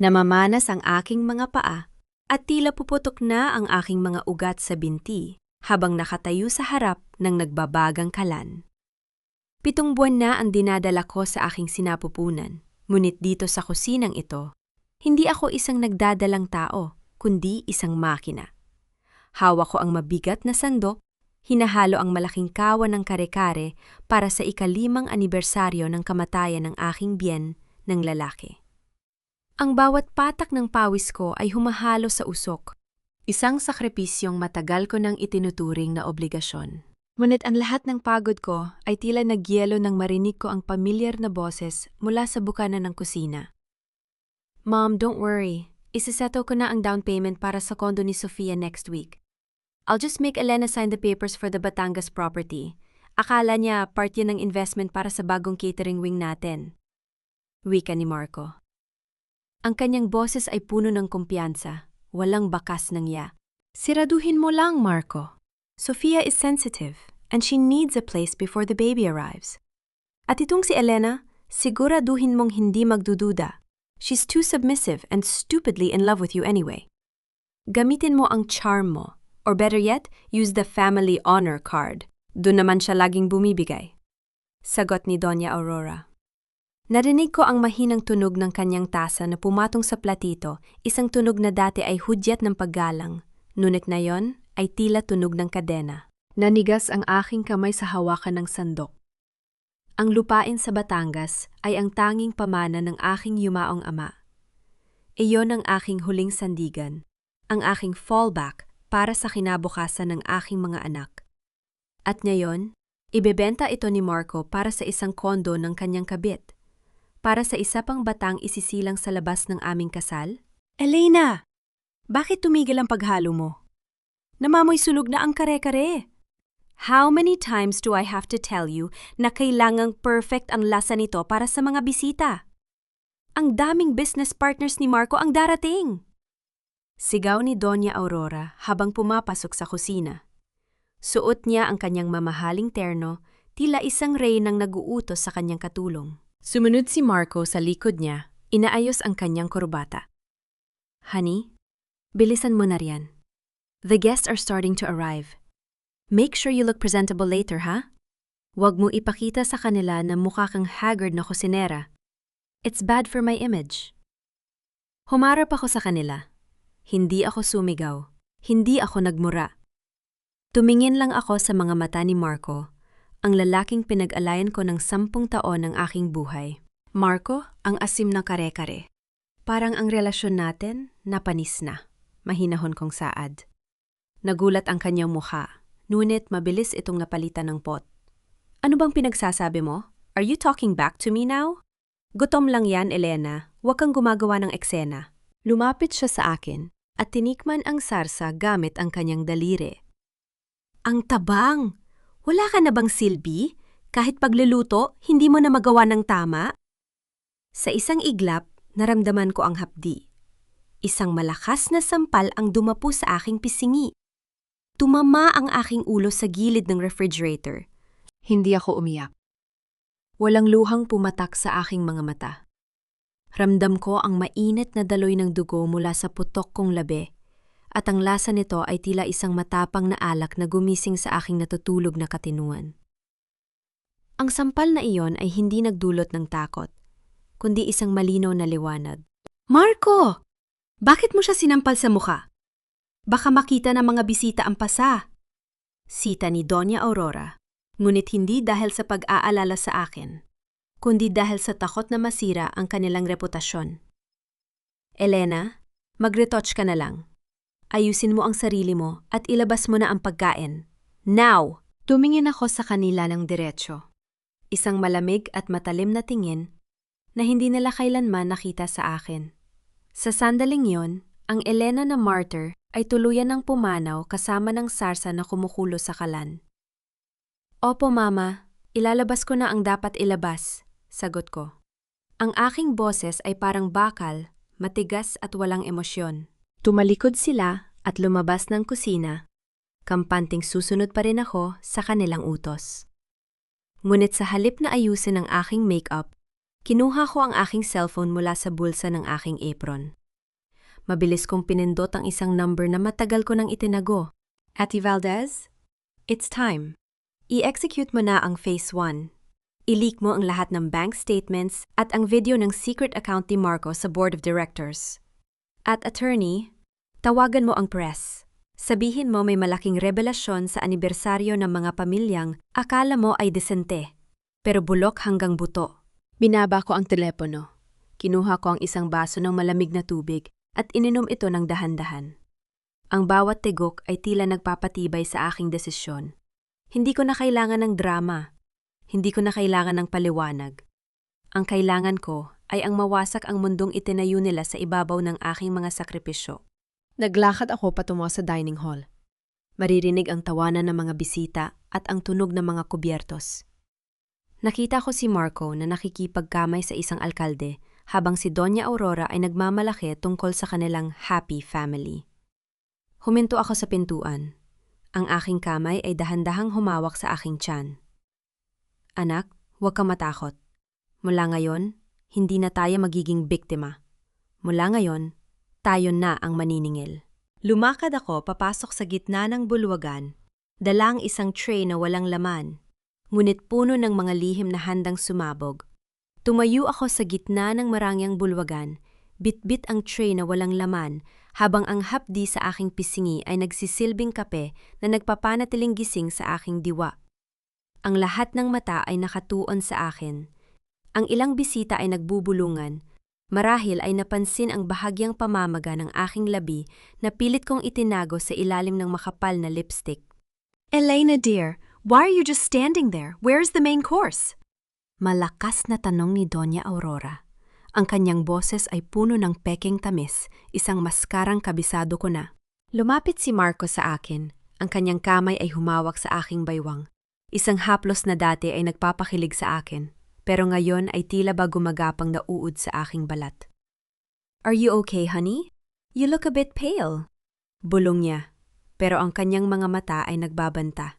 Namamanas ang aking mga paa at tila puputok na ang aking mga ugat sa binti habang nakatayo sa harap ng nagbabagang kalan. 7 buwan na ang dinadala ko sa aking sinapupunan, ngunit dito sa kusinang ito, hindi ako isang nagdadalang tao, kundi isang makina. Hawak ko ang mabigat na sandok, hinahalo ang malaking kawan ng kare-kare para sa ika-5 anibersaryo ng kamatayan ng aking biyen ng lalaki. Ang bawat patak ng pawis ko ay humahalo sa usok, isang sakripisyong matagal ko nang itinuturing na obligasyon. Ngunit ang lahat ng pagod ko ay tila nagyelo nang marinig ko ang pamilyar na boses mula sa bukana ng kusina. Mom, don't worry. Isisettle ko na ang down payment para sa kondo ni Sofia next week. I'll just make Elena sign the papers for the Batangas property. Akala niya part yun ng investment para sa bagong catering wing natin. Wika ni Marco. Ang kanyang boses ay puno ng kumpiyansa, walang bakas ng iya. Siraduhin mo lang, Marco. Sofia is sensitive, and she needs a place before the baby arrives. At itong si Elena, siguraduhin mong hindi magdududa. She's too submissive and stupidly in love with you anyway. Gamitin mo ang charm mo. Or better yet, use the family honor card. Doon naman siya laging bumibigay. Sagot ni Doña Aurora. Narinig ko ang mahinang tunog ng kanyang tasa na pumatong sa platito, isang tunog na dati ay hudyat ng paggalang, ngunit na yon ay tila tunog ng kadena. Nanigas ang aking kamay sa hawakan ng sandok. Ang lupain sa Batangas ay ang tanging pamana ng aking yumaong ama. Iyon ang aking huling sandigan, ang aking fallback para sa kinabukasan ng aking mga anak. At ngayon, ibebenta ito ni Marco para sa isang kondo ng kanyang kabit. Para sa isa pang batang isisilang sa labas ng aming kasal? Elena! Bakit tumigil ang paghalo mo? Namamoy sunog na ang kare-kare. How many times do I have to tell you na kailangang perfect ang lasa nito para sa mga bisita? Ang daming business partners ni Marco ang darating. Sigaw ni Doña Aurora habang pumapasok sa kusina. Suot niya ang kanyang mamahaling terno, tila isang reynang nag-uutos sa kanyang katulong. Sumunod si Marco sa likod niya, inaayos ang kanyang kurbata. Honey, bilisan mo na riyan. The guests are starting to arrive. Make sure you look presentable later, ha? Huwag mo ipakita sa kanila na mukha kang haggard na kusinera. It's bad for my image. Humarap ako sa kanila. Hindi ako sumigaw. Hindi ako nagmura. Tumingin lang ako sa mga mata ni Marco, ang lalaking pinag-alayan ko ng 10 taon ng aking buhay. Marco, ang asim ng kare-kare. Parang ang relasyon natin napanis na. Mahinahon kong saad. Nagulat ang kanyang mukha, ngunit mabilis itong napalitan ng pot. Ano bang pinagsasabi mo? Are you talking back to me now? Gutom lang yan, Elena. Huwag kang gumagawa ng eksena. Lumapit siya sa akin at tinikman ang sarsa gamit ang kanyang daliri. Ang tabang! Wala ka na bang silbi? Kahit pagluluto, hindi mo na magawa ng tama? Sa isang iglap, naramdaman ko ang hapdi. Isang malakas na sampal ang dumapo sa aking pisingi. Tumama ang aking ulo sa gilid ng refrigerator. Hindi ako umiyak. Walang luhang pumatak sa aking mga mata. Ramdam ko ang mainit na daloy ng dugo mula sa putok kong labi, at ang lasa nito ay tila isang matapang na alak na gumising sa aking natutulog na katinuan. Ang sampal na iyon ay hindi nagdulot ng takot, kundi isang malinaw na liwanag. Marco! Bakit mo siya sinampal sa mukha? Baka makita ng mga bisita ang pasa. Sita ni Doña Aurora, ngunit hindi dahil sa pag-aalala sa akin, kundi dahil sa takot na masira ang kanilang reputasyon. Elena, mag-retouch ka na lang. Ayusin mo ang sarili mo at ilabas mo na ang pagkain. Now! Tumingin ako sa kanila ng diretsyo. Isang malamig at matalim na tingin na hindi nila kailanman nakita sa akin. Sa sandaling yon, ang Elena na martyr ay tuluyan ng pumanaw kasama ng sarsa na kumukulo sa kalan. Opo, Mama. Ilalabas ko na ang dapat ilabas. Sagot ko. Ang aking boses ay parang bakal, matigas at walang emosyon. Tumalikod sila at lumabas ng kusina. Kampanting susunod pa rin ako sa kanilang utos. Ngunit sa halip na ayusin ang aking makeup, Kinuha ko ang aking cellphone mula sa bulsa ng aking apron. Mabilis kong pinindot ang isang number na matagal ko nang itinago. Ate Valdez, it's time. I-execute mo na ang Phase 1. I-leak mo ang lahat ng bank statements at ang video ng secret account ni Marco sa Board of Directors. At attorney, tawagan mo ang press. Sabihin mo may malaking revelasyon sa anibersaryo ng mga pamilyang akala mo ay desente, pero bulok hanggang buto. Binaba ko ang telepono. Kinuha ko ang isang baso ng malamig na tubig at ininom ito ng dahan-dahan. Ang bawat tigok ay tila nagpapatibay sa aking desisyon. Hindi ko na kailangan ng drama. Hindi ko na kailangan ng paliwanag. Ang kailangan ko ay ang mawasak ang mundong itinayo nila sa ibabaw ng aking mga sakripisyo. Naglakad ako patungo sa dining hall. Maririnig ang tawanan ng mga bisita at ang tunog ng mga kubyertos. Nakita ko si Marco na nakikipagkamay sa isang alkalde habang si Doña Aurora ay nagmamalaki tungkol sa kanilang happy family. Huminto ako sa pintuan. Ang aking kamay ay dahan-dahang humawak sa aking tiyan. Anak, huwag kang matakot. Mula ngayon, hindi na tayo magiging biktima. Mula ngayon, tayo na ang maniningil. Lumakad ako papasok sa gitna ng bulwagan, dala ang isang tray na walang laman, ngunit puno ng mga lihim na handang sumabog. Tumayo ako sa gitna ng marangyang bulwagan, bitbit ang tray na walang laman, habang ang hapdi sa aking pisingi ay nagsisilbing kape na nagpapanatiling gising sa aking diwa. Ang lahat ng mata ay nakatuon sa akin. Ang ilang bisita ay nagbubulungan. Marahil ay napansin ang bahagyang pamamaga ng aking labi na pilit kong itinago sa ilalim ng makapal na lipstick. Elena dear, why are you just standing there? Where's the main course? Malakas na tanong ni Doña Aurora. Ang kanyang boses ay puno ng peking tamis, isang maskarang kabisado ko na. Lumapit si Marco sa akin. Ang kanyang kamay ay humawak sa aking baywang. Isang haplos na dati ay nagpapakilig sa akin, pero ngayon ay tila ba gumagapang na uod sa aking balat. Are you okay, honey? You look a bit pale. Bulong niya, pero ang kanyang mga mata ay nagbabanta.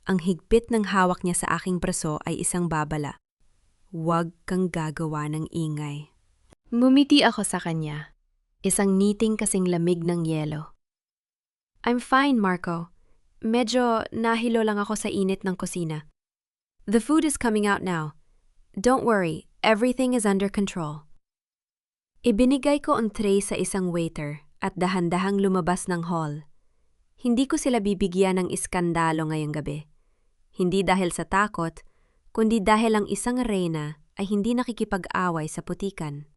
Ang higpit ng hawak niya sa aking braso ay isang babala. Huwag kang gagawa ng ingay. Ngumiti ako sa kanya. Isang ngiting kasing lamig ng yelo. I'm fine, Marco. Medyo nahilo lang ako sa init ng kusina. The food is coming out now. Don't worry, everything is under control. Ibinigay ko ang tray sa isang waiter at dahan-dahang lumabas ng hall. Hindi ko sila bibigyan ng iskandalo ngayong gabi. Hindi dahil sa takot, kundi dahil ang isang reyna ay hindi nakikipag-away sa putikan.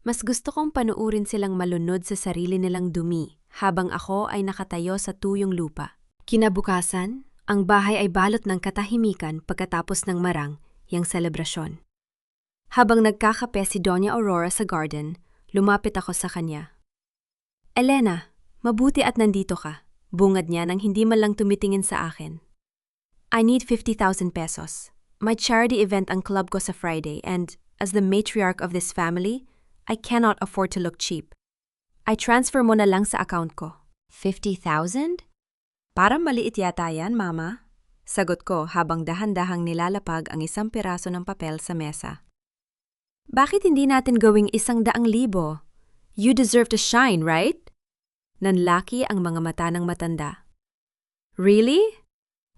Mas gusto kong panuurin silang malunod sa sarili nilang dumi habang ako ay nakatayo sa tuyong lupa. Kinabukasan, ang bahay ay balot ng katahimikan pagkatapos ng marang, yang selebrasyon. Habang nagkakape si Doña Aurora sa garden, lumapit ako sa kanya. Elena, mabuti at nandito ka. Bungad niya nang hindi man lang tumitingin sa akin. I need 50,000 pesos. My charity event ang club ko sa Friday and, as the matriarch of this family, I cannot afford to look cheap. I transfer mo na lang sa account ko. 50,000? Parang maliit yata yan, Mama. Sagot ko habang dahan-dahang nilalapag ang isang piraso ng papel sa mesa. Bakit hindi natin gawing 100,000? You deserve to shine, right? Nanlaki ang mga mata ng matanda. Really?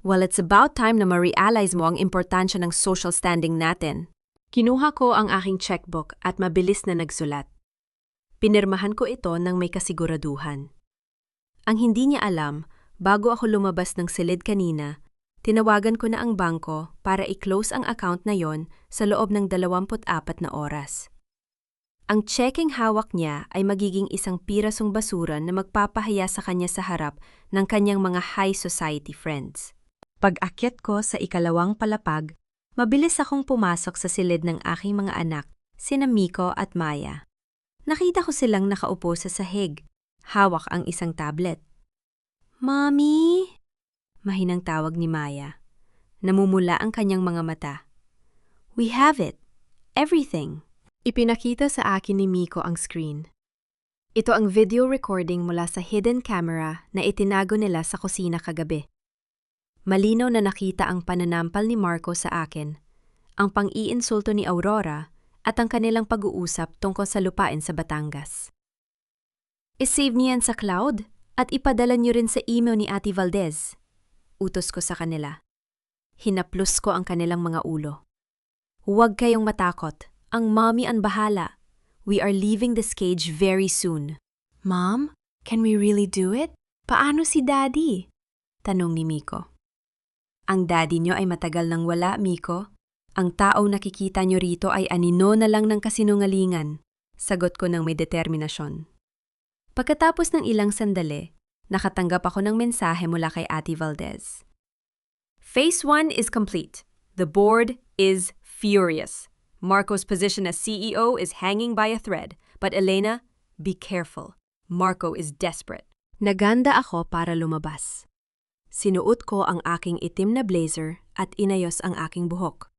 Well, it's about time na ma-realize mo ang importansya ng social standing natin. Kinuha ko ang aking checkbook at mabilis na nagsulat. Pinirmahan ko ito ng may kasiguraduhan. Ang hindi niya alam, bago ako lumabas ng silid kanina, tinawagan ko na ang bangko para i-close ang account na yon sa loob ng 24 na oras. Ang checking hawak niya ay magiging isang pirasong basura na magpapahiya sa kanya sa harap ng kanyang mga high society friends. Pag-akyat ko sa ikalawang palapag, mabilis akong pumasok sa silid ng aking mga anak, sina Miko at Maya. Nakita ko silang nakaupo sa sahig, hawak ang isang tablet. Mommy? Mahinang tawag ni Maya. Namumula ang kanyang mga mata. We have it. Everything. Ipinakita sa akin ni Miko ang screen. Ito ang video recording mula sa hidden camera na itinago nila sa kusina kagabi. Malinaw na nakita ang pananampal ni Marco sa akin. ang pang-iinsulto ni Aurora, at ang kanilang pag-uusap tungkol sa lupain sa Batangas. I-save niyo yan sa cloud at ipadala niyo rin sa email ni Ate Valdez. Utos ko sa kanila. Hinaplos ko ang kanilang mga ulo. Huwag kayong matakot. Ang mommy ang bahala. We are leaving this cage very soon. Mom, can we really do it? Paano si Daddy? Tanong ni Miko. Ang daddy niyo ay matagal nang wala, Miko. Ang taong nakikita niyo rito ay anino na lang ng kasinungalingan. Sagot ko ng may determinasyon. Pagkatapos ng ilang sandali, nakatanggap ako ng mensahe mula kay Ate Valdez. Phase 1 is complete. The board is furious. Marco's position as CEO is hanging by a thread. But Elena, be careful. Marco is desperate. Naganda ako para lumabas. Sinuot ko ang aking itim na blazer at inayos ang aking buhok.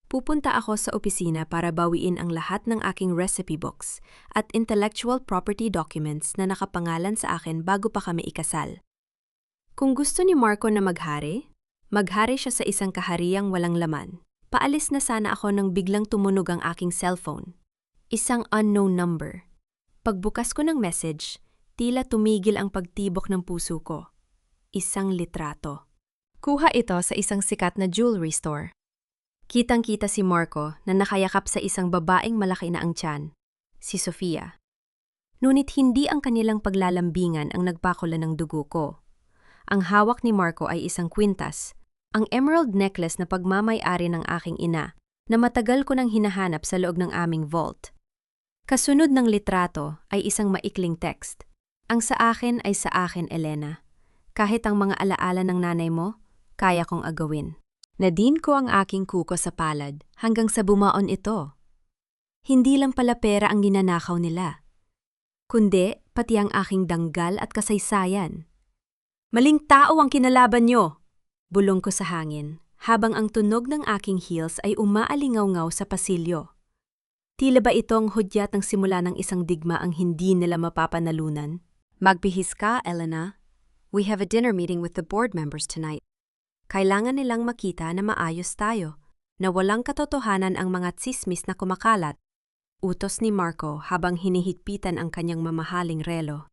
Pupunta ako sa opisina para bawiin ang lahat ng aking recipe books at intellectual property documents na nakapangalan sa akin bago pa kami ikasal. Kung gusto ni Marco na maghari siya sa isang kahariang walang laman. Paalis na sana ako nang biglang tumunog ang aking cellphone. Isang unknown number. Pagbukas ko ng message, tila tumigil ang pagtibok ng puso ko. Isang litrato. Kuha ito sa isang sikat na jewelry store. Kitang-kita si Marco na nakayakap sa isang babaeng malaki na ang tiyan, si Sofia. Ngunit hindi ang kanilang paglalambingan ang nagpakulan ng dugo ko. Ang hawak ni Marco ay isang kwintas, ang emerald necklace na pagmamay-ari ng aking ina na matagal ko nang hinahanap sa loob ng aming vault. Kasunod ng litrato ay isang maikling text. Ang sa akin ay sa akin, Elena. Kahit ang mga alaala ng nanay mo, kaya kong agawin. Nadin ko ang aking kuko sa palad hanggang sa bumaon ito. Hindi lang pala pera ang ginanakaw nila, kundi pati ang aking danggal at kasaysayan. Maling tao ang kinalaban nyo! Bulong ko sa hangin habang ang tunog ng aking heels ay umaalingaw-ngaw sa pasilyo. Tila ba itong hudyat ng simula ng isang digma ang hindi nila mapapanalunan? Magbihis ka, Elena. We have a dinner meeting with the board members tonight. Kailangan nilang makita na maayos tayo, na walang katotohanan ang mga tsismis na kumakalat. Utos ni Marco habang hinihigpitan ang kanyang mamahaling relo.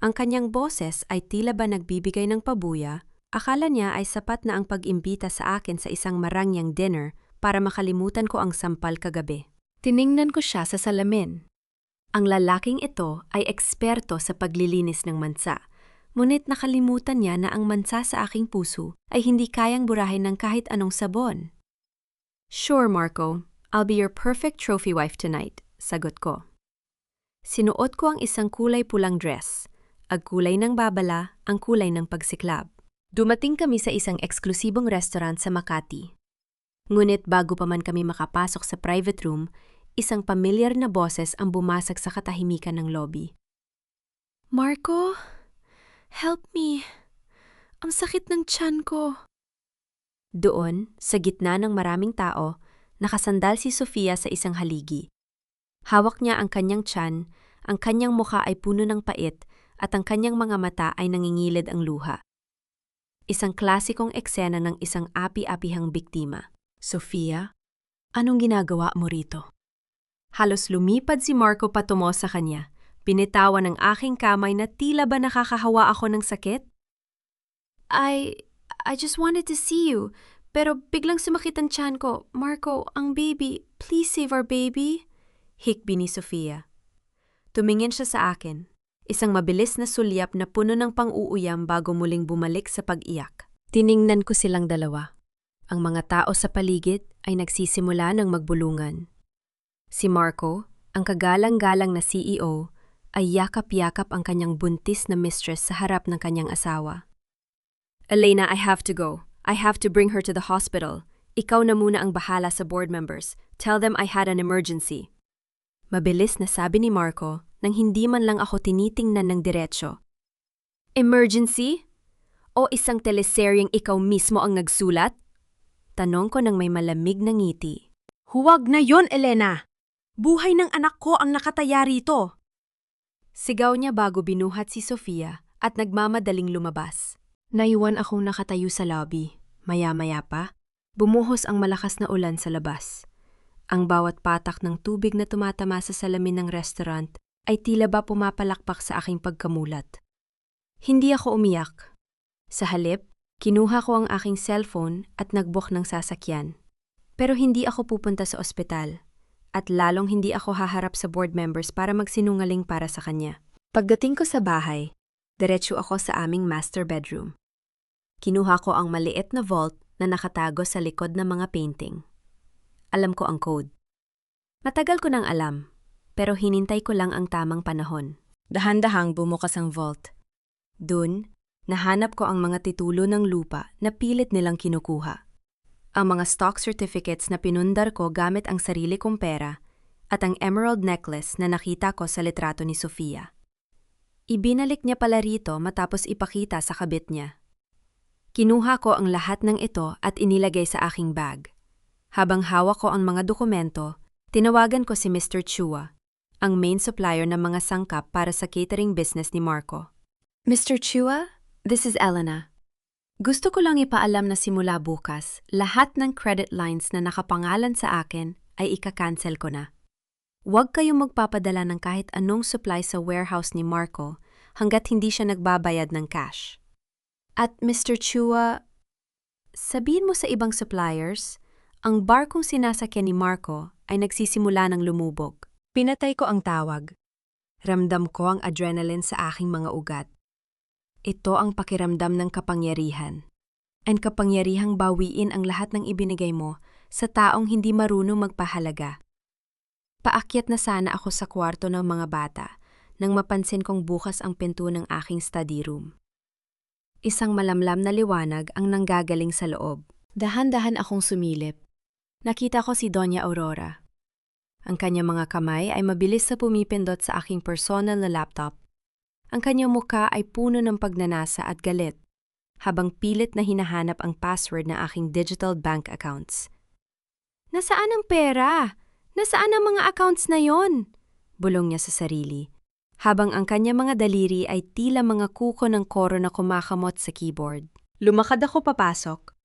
Ang kanyang boses ay tila ba nagbibigay ng pabuya, akala niya ay sapat na ang pag-imbita sa akin sa isang marangyang dinner para makalimutan ko ang sampal kagabi. Tiningnan ko siya sa salamin. Ang lalaking ito ay eksperto sa paglilinis ng mansa. Ngunit nakalimutan niya na ang mansa sa aking puso ay hindi kayang burahin ng kahit anong sabon. Sure, Marco. I'll be your perfect trophy wife tonight, sagot ko. Sinuot ko ang isang kulay pulang dress, ang kulay ng babala, ang kulay ng pagsiklab. Dumating kami sa isang eksklusibong restaurant sa Makati. Ngunit bago pa man kami makapasok sa private room, isang pamilyar na boses ang bumasag sa katahimikan ng lobby. Marco? Help me. Ang sakit ng tiyan ko. Doon, sa gitna ng maraming tao, nakasandal si Sofia sa isang haligi. Hawak niya ang kanyang tiyan, ang kanyang mukha ay puno ng pait, at ang kanyang mga mata ay nangingilid ang luha. Isang klasikong eksena ng isang api-apihang biktima. Sofia, anong ginagawa mo rito? Halos lumipad si Marco patungo sa kanya. Binitawan ng aking kamay na tila ba nakakahawa ako ng sakit? I just wanted to see you, pero biglang sumakit ang tiyan ko. Marco, ang baby, please save our baby. Hikbi ni Sofia. Tumingin siya sa akin, isang mabilis na sulyap na puno ng pang-uuyam bago muling bumalik sa pag-iyak. Tiningnan ko silang dalawa. Ang mga tao sa paligid ay nagsisimula ng magbulungan. Si Marco, ang kagalang-galang na CEO, ay yakap-yakap ang kanyang buntis na mistress sa harap ng kanyang asawa. Elena, I have to go. I have to bring her to the hospital. Ikaw na muna ang bahala sa board members. Tell them I had an emergency. Mabilis na sabi ni Marco nang hindi man lang ako tinitingnan ng diretsyo. Emergency? O isang teleseryeng ikaw mismo ang nagsulat? Tanong ko nang may malamig na ngiti. Huwag na yon, Elena! Buhay ng anak ko ang nakataya rito! Sigaw niya bago binuhat si Sofia at nagmamadaling lumabas. Naiwan akong nakatayo sa lobby. Maya-maya pa, Bumuhos ang malakas na ulan sa labas. Ang bawat patak ng tubig na tumatama sa salamin ng restaurant ay tila ba pumapalakpak sa aking pagkamulat. Hindi ako umiyak. Sa halip, kinuha ko ang aking cellphone at nag-book ng sasakyan. Pero hindi ako pupunta sa ospital at lalong hindi ako haharap sa board members para magsinungaling para sa kanya. Pagdating ko sa bahay, diretso ako sa aming master bedroom. Kinuha ko ang maliit na vault na nakatago sa likod ng mga painting. Alam ko ang code. Matagal ko nang alam, pero hinintay ko lang ang tamang panahon. Dahan-dahang bumukas ang vault. Dun, nahanap ko ang mga titulo ng lupa na pilit nilang kinukuha. Ang mga stock certificates na pinundar ko gamit ang sarili kong pera at ang emerald necklace na nakita ko sa litrato ni Sofia. Ibinalik niya pala rito matapos ipakita sa kabit niya. Kinuha ko ang lahat ng ito at inilagay sa aking bag. Habang hawak ko ang mga dokumento, tinawagan ko si Mr. Chua, ang main supplier ng mga sangkap para sa catering business ni Marco. Mr. Chua, this is Elena. Gusto ko lang ipaalam na simula bukas, lahat ng credit lines na nakapangalan sa akin ay ika-cancel ko na. Huwag kayong magpapadala ng kahit anong supply sa warehouse ni Marco hanggat hindi siya nagbabayad ng cash. At Mr. Chua, sabihin mo sa ibang suppliers, ang barkong sinasakyan ni Marco ay nagsisimula ng lumubog. Pinatay ko ang tawag. Ramdam ko ang adrenaline sa aking mga ugat. Ito ang pakiramdam ng kapangyarihan. Ang kapangyarihang bawiin ang lahat ng ibinigay mo sa taong hindi marunong magpahalaga. Paakyat na sana ako sa kwarto ng mga bata nang mapansin kong bukas ang pinto ng aking study room. Isang malamlam na liwanag ang nanggagaling sa loob. Dahan-dahan akong sumilip. Nakita ko si Doña Aurora. Ang kanyang mga kamay ay mabilis sa pumipindot sa aking personal na laptop. Ang kanyang muka ay puno ng pagnanasa at galit, habang pilit na hinahanap ang password ng aking digital bank accounts. Nasaan ang pera? Nasaan ang mga accounts na yon? Bulong niya sa sarili, habang ang kanyang mga daliri ay tila mga kuko ng koro na kumakamot sa keyboard. Lumakad ako papasok.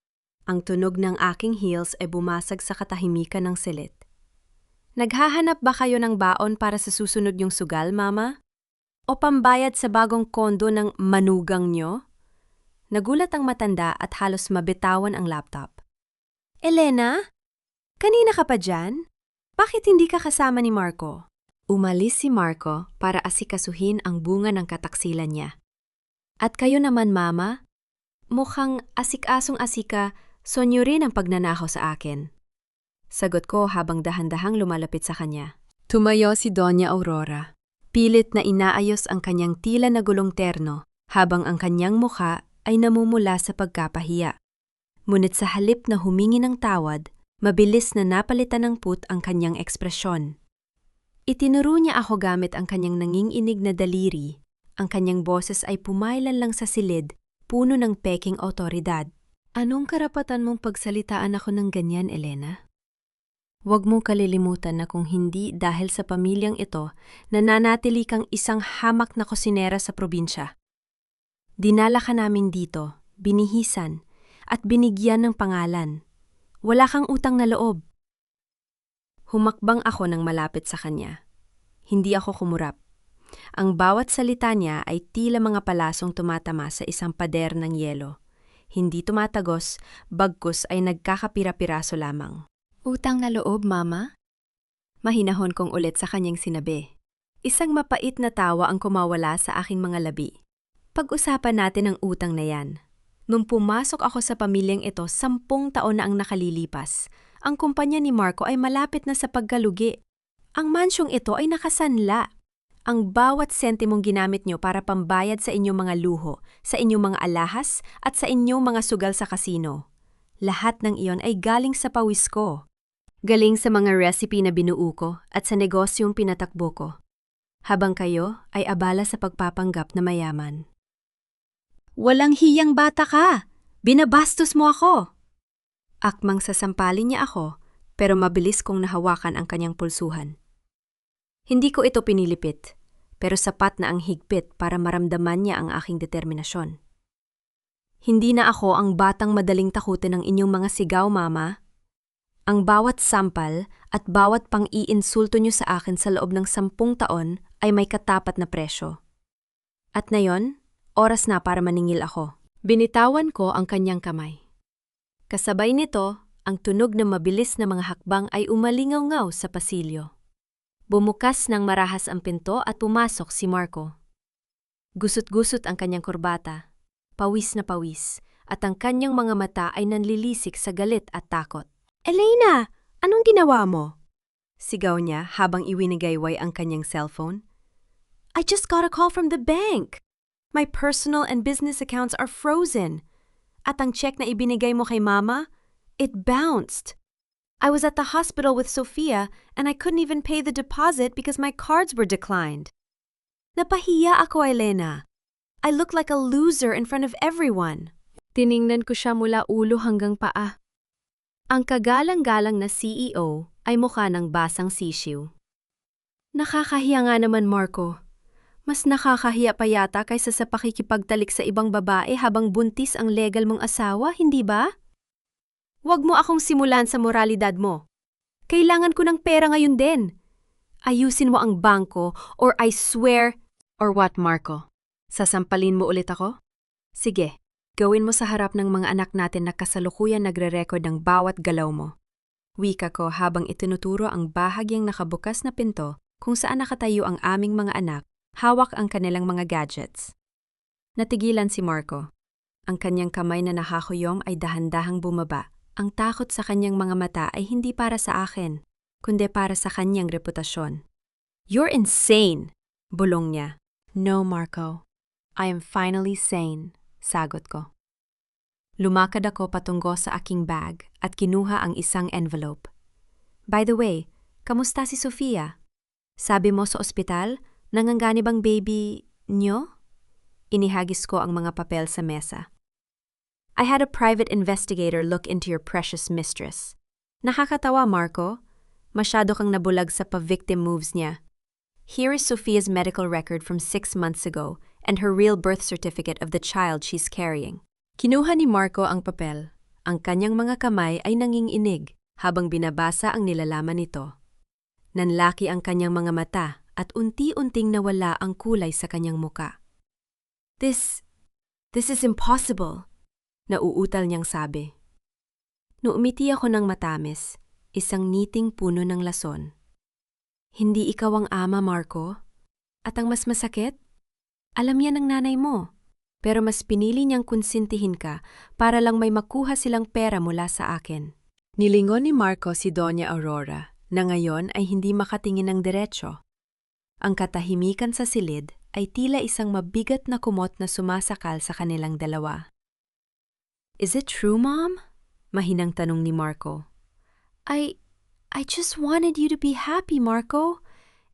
Ang tunog ng aking heels ay bumasag sa katahimikan ng silid. Naghahanap ba kayo ng baon para sa susunod yung sugal, Mama? O pambayad sa bagong kondo ng manugang nyo? Nagulat ang matanda at halos mabitawan ang laptop. Elena? Kanina ka pa dyan? Bakit hindi ka kasama ni Marco? Umalis si Marco para asikasuhin ang bunga ng kataksilan niya. At kayo naman, Mama? Mukhang asik-asong-asika, sonyo rin ang pagnanakaw sa akin. Sagot ko habang dahan-dahang lumalapit sa kanya. Tumayo si Doña Aurora. Pilit na inaayos ang kanyang tila na gulong terno habang ang kanyang mukha ay namumula sa pagkapahiya. Ngunit sa halip na humingi ng tawad, mabilis na napalitan ng put ang kanyang ekspresyon. Itinuro niya ako gamit ang kanyang nanginginig na daliri. Ang kanyang boses ay pumailan lang sa silid, puno ng peking otoridad. Anong karapatan mong pagsalitaan ako ng ganyan, Elena? Huwag mong kalilimutan na kung hindi dahil sa pamilyang ito, nananatili kang isang hamak na kusinera sa probinsya. Dinala ka namin dito, binihisan, at binigyan ng pangalan. Wala kang utang na loob. Humakbang ako nang malapit sa kanya. Hindi ako kumurap. Ang bawat salita niya ay tila mga palasong tumatama sa isang pader ng yelo. Hindi tumatagos, bagkus ay nagkakapira-piraso lamang. Utang na loob, Mama? Mahinahon kong ulit sa kanyang sinabi. Isang mapait na tawa ang kumawala sa aking mga labi. Pag-usapan natin ang utang na yan. Nung pumasok ako sa pamilyang ito, 10 taon na ang nakalilipas. Ang kumpanya ni Marco ay malapit na sa pagkalugi. Ang mansyong ito ay nakasanla. Ang bawat sentimong ginamit nyo para pambayad sa inyong mga luho, sa inyong mga alahas, at sa inyong mga sugal sa kasino. Lahat ng iyon ay galing sa pawis ko. Galing sa mga recipe na binuo ko at sa negosyong pinatakbo ko. Habang kayo ay abala sa pagpapanggap na mayaman. Walang hiyang bata ka! Binabastos mo ako! Akmang sasampalin niya ako, pero mabilis kong nahawakan ang kanyang pulsuhan. Hindi ko ito pinilipit, pero sapat na ang higpit para maramdaman niya ang aking determinasyon. Hindi na ako ang batang madaling takutin ng inyong mga sigaw, Mama. Ang bawat sampal at bawat pang-iinsulto niyo sa akin sa loob ng 10 taon ay may katapat na presyo. At ngayon, oras na para maningil ako. Binitawan ko ang kanyang kamay. Kasabay nito, ang tunog ng mabilis na mga hakbang ay umalingaw-ngaw sa pasilyo. Bumukas ng marahas ang pinto at pumasok si Marco. Gusot-gusot ang kanyang kurbata, pawis na pawis, at ang kanyang mga mata ay nanlilisik sa galit at takot. Elena, anong ginawa mo? Sigaw niya habang iwinigayway ang kanyang cellphone. I just got a call from the bank. My personal and business accounts are frozen. At ang check na ibinigay mo kay Mama, it bounced. I was at the hospital with Sophia and I couldn't even pay the deposit because my cards were declined. Napahiya ako, Elena. I look like a loser in front of everyone. Tiningnan ko siya mula ulo hanggang paa. Ang kagalang-galang na CEO ay mukha ng basang sisiw. Nakakahiya nga naman, Marco. Mas nakakahiya pa yata kaysa sa pakikipagtalik sa ibang babae habang buntis ang legal mong asawa, hindi ba? Huwag mo akong simulan sa moralidad mo. Kailangan ko ng pera ngayon din. Ayusin mo ang bangko or I swear... Or what, Marco? Sasampalin mo ulit ako? Sige, gawin mo sa harap ng mga anak natin na kasalukuyan nagre-record ng bawat galaw mo. Wika ko habang itinuturo ang bahagyang nakabukas na pinto kung saan nakatayo ang aming mga anak, hawak ang kanilang mga gadgets. Natigilan si Marco. Ang kanyang kamay na nakakuyom ay dahan-dahang bumaba. Ang takot sa kanyang mga mata ay hindi para sa akin, kundi para sa kanyang reputasyon. You're insane! Bulong niya. No, Marco. I am finally sane, sagot ko. Lumakad ako patungo sa aking bag at kinuha ang isang envelope. By the way, kamusta si Sofia? Sabi mo sa ospital, nanganganib ang baby niyo? Inihagis ko ang mga papel sa mesa. I had a private investigator look into your precious mistress. Nakakatawa, Marco. Masyado kang nabulag sa pa-victim moves niya. Here is Sophia's medical record from 6 months ago and her real birth certificate of the child she's carrying. Kinuha ni Marco ang papel. Ang kanyang mga kamay ay nanginginig habang binabasa ang nilalaman nito. Nanlaki ang kanyang mga mata at unti-unting nawala ang kulay sa kanyang muka. This is impossible, nauutal niyang sabi. Nuumiti ako ng matamis, isang ngiting puno ng lason. Hindi ikaw ang ama, Marco. At ang mas masakit? Alam yan ng nanay mo. Pero mas pinili niyang konsintihin ka para lang may makuha silang pera mula sa akin. Nilingon ni Marco si Doña Aurora na ngayon ay hindi makatingin ng diretsyo. Ang katahimikan sa silid ay tila isang mabigat na kumot na sumasakal sa kanilang dalawa. Is it true, Mom? Mahinang tanong ni Marco. I just wanted you to be happy, Marco.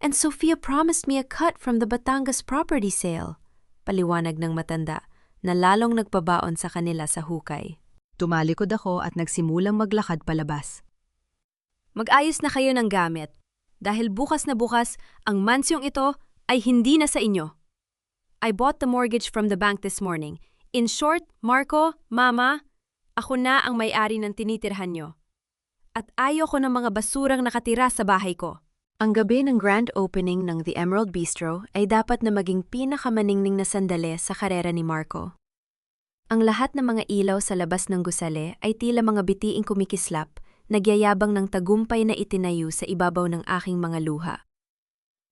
And Sophia promised me a cut from the Batangas property sale. Paliwanag ng matanda na lalong nagpabaon sa kanila sa hukay. Tumalikod ako at nagsimulang maglakad palabas. Mag-ayos na kayo ng gamit. Dahil bukas na bukas, ang mansyong ito ay hindi na sa inyo. I bought the mortgage from the bank this morning. In short, Marco, Mama, ako na ang may-ari ng tinitirhan nyo. At ayoko ng mga basurang nakatira sa bahay ko. Ang gabi ng grand opening ng The Emerald Bistro ay dapat na maging pinakamaningning na sandali sa karera ni Marco. Ang lahat ng mga ilaw sa labas ng gusale ay tila mga bitiing kumikislap, nagyayabang ng tagumpay na itinayo sa ibabaw ng aking mga luha.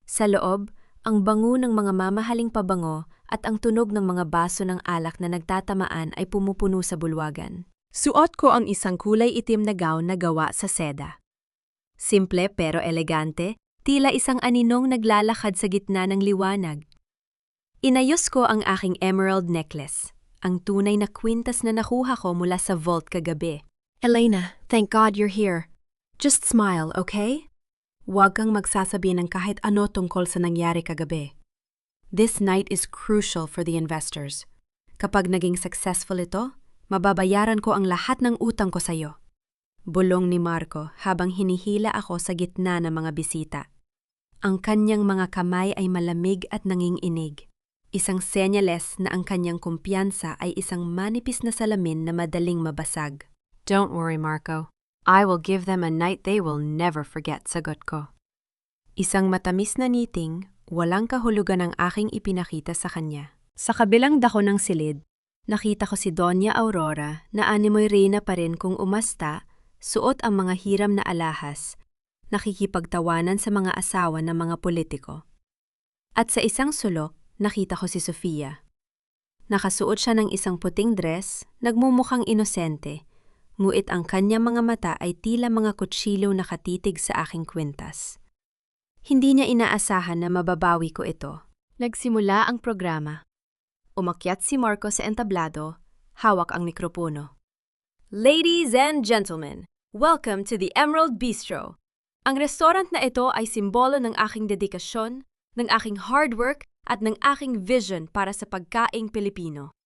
Sa loob, ang bango ng mga mamahaling pabango at ang tunog ng mga baso ng alak na nagtatamaan ay pumupuno sa bulwagan. Suot ko ang isang kulay itim na gown na gawa sa seda. Simple pero elegante, tila isang aninong naglalakad sa gitna ng liwanag. Inayos ko ang aking emerald necklace, ang tunay na kwintas na nakuha ko mula sa vault kagabi. Elena, thank God you're here. Just smile, okay? Huwag kang magsasabi ng kahit ano tungkol sa nangyari kagabi. This night is crucial for the investors. Kapag naging successful ito, mababayaran ko ang lahat ng utang ko sa'yo. Bulong ni Marco habang hinihila ako sa gitna ng mga bisita. Ang kanyang mga kamay ay malamig at nanginginig. Isang senyales na ang kanyang kumpiyansa ay isang manipis na salamin na madaling mabasag. Don't worry, Marco. I will give them a night they will never forget, sagot ko. Isang matamis na ngiting, walang kahulugan ang aking ipinakita sa kanya. Sa kabilang dako ng silid, nakita ko si Doña Aurora na animoy reyna pa rin kung umasta, suot ang mga hiram na alahas, nakikipagtawanan sa mga asawa ng mga politiko. At sa isang sulok, nakita ko si Sofia. Nakasuot siya ng isang puting dress, nagmumukhang inosente, nguit ang kanyang mga mata ay tila mga kutsilyo nakatitig sa aking kwintas. Hindi niya inaasahan na mababawi ko ito. Nagsimula ang programa. Umakyat si Marco sa entablado, hawak ang mikropono. Ladies and gentlemen, welcome to the Emerald Bistro. Ang restaurant na ito ay simbolo ng aking dedikasyon, ng aking hard work, at ng aking vision para sa pagkaing Pilipino.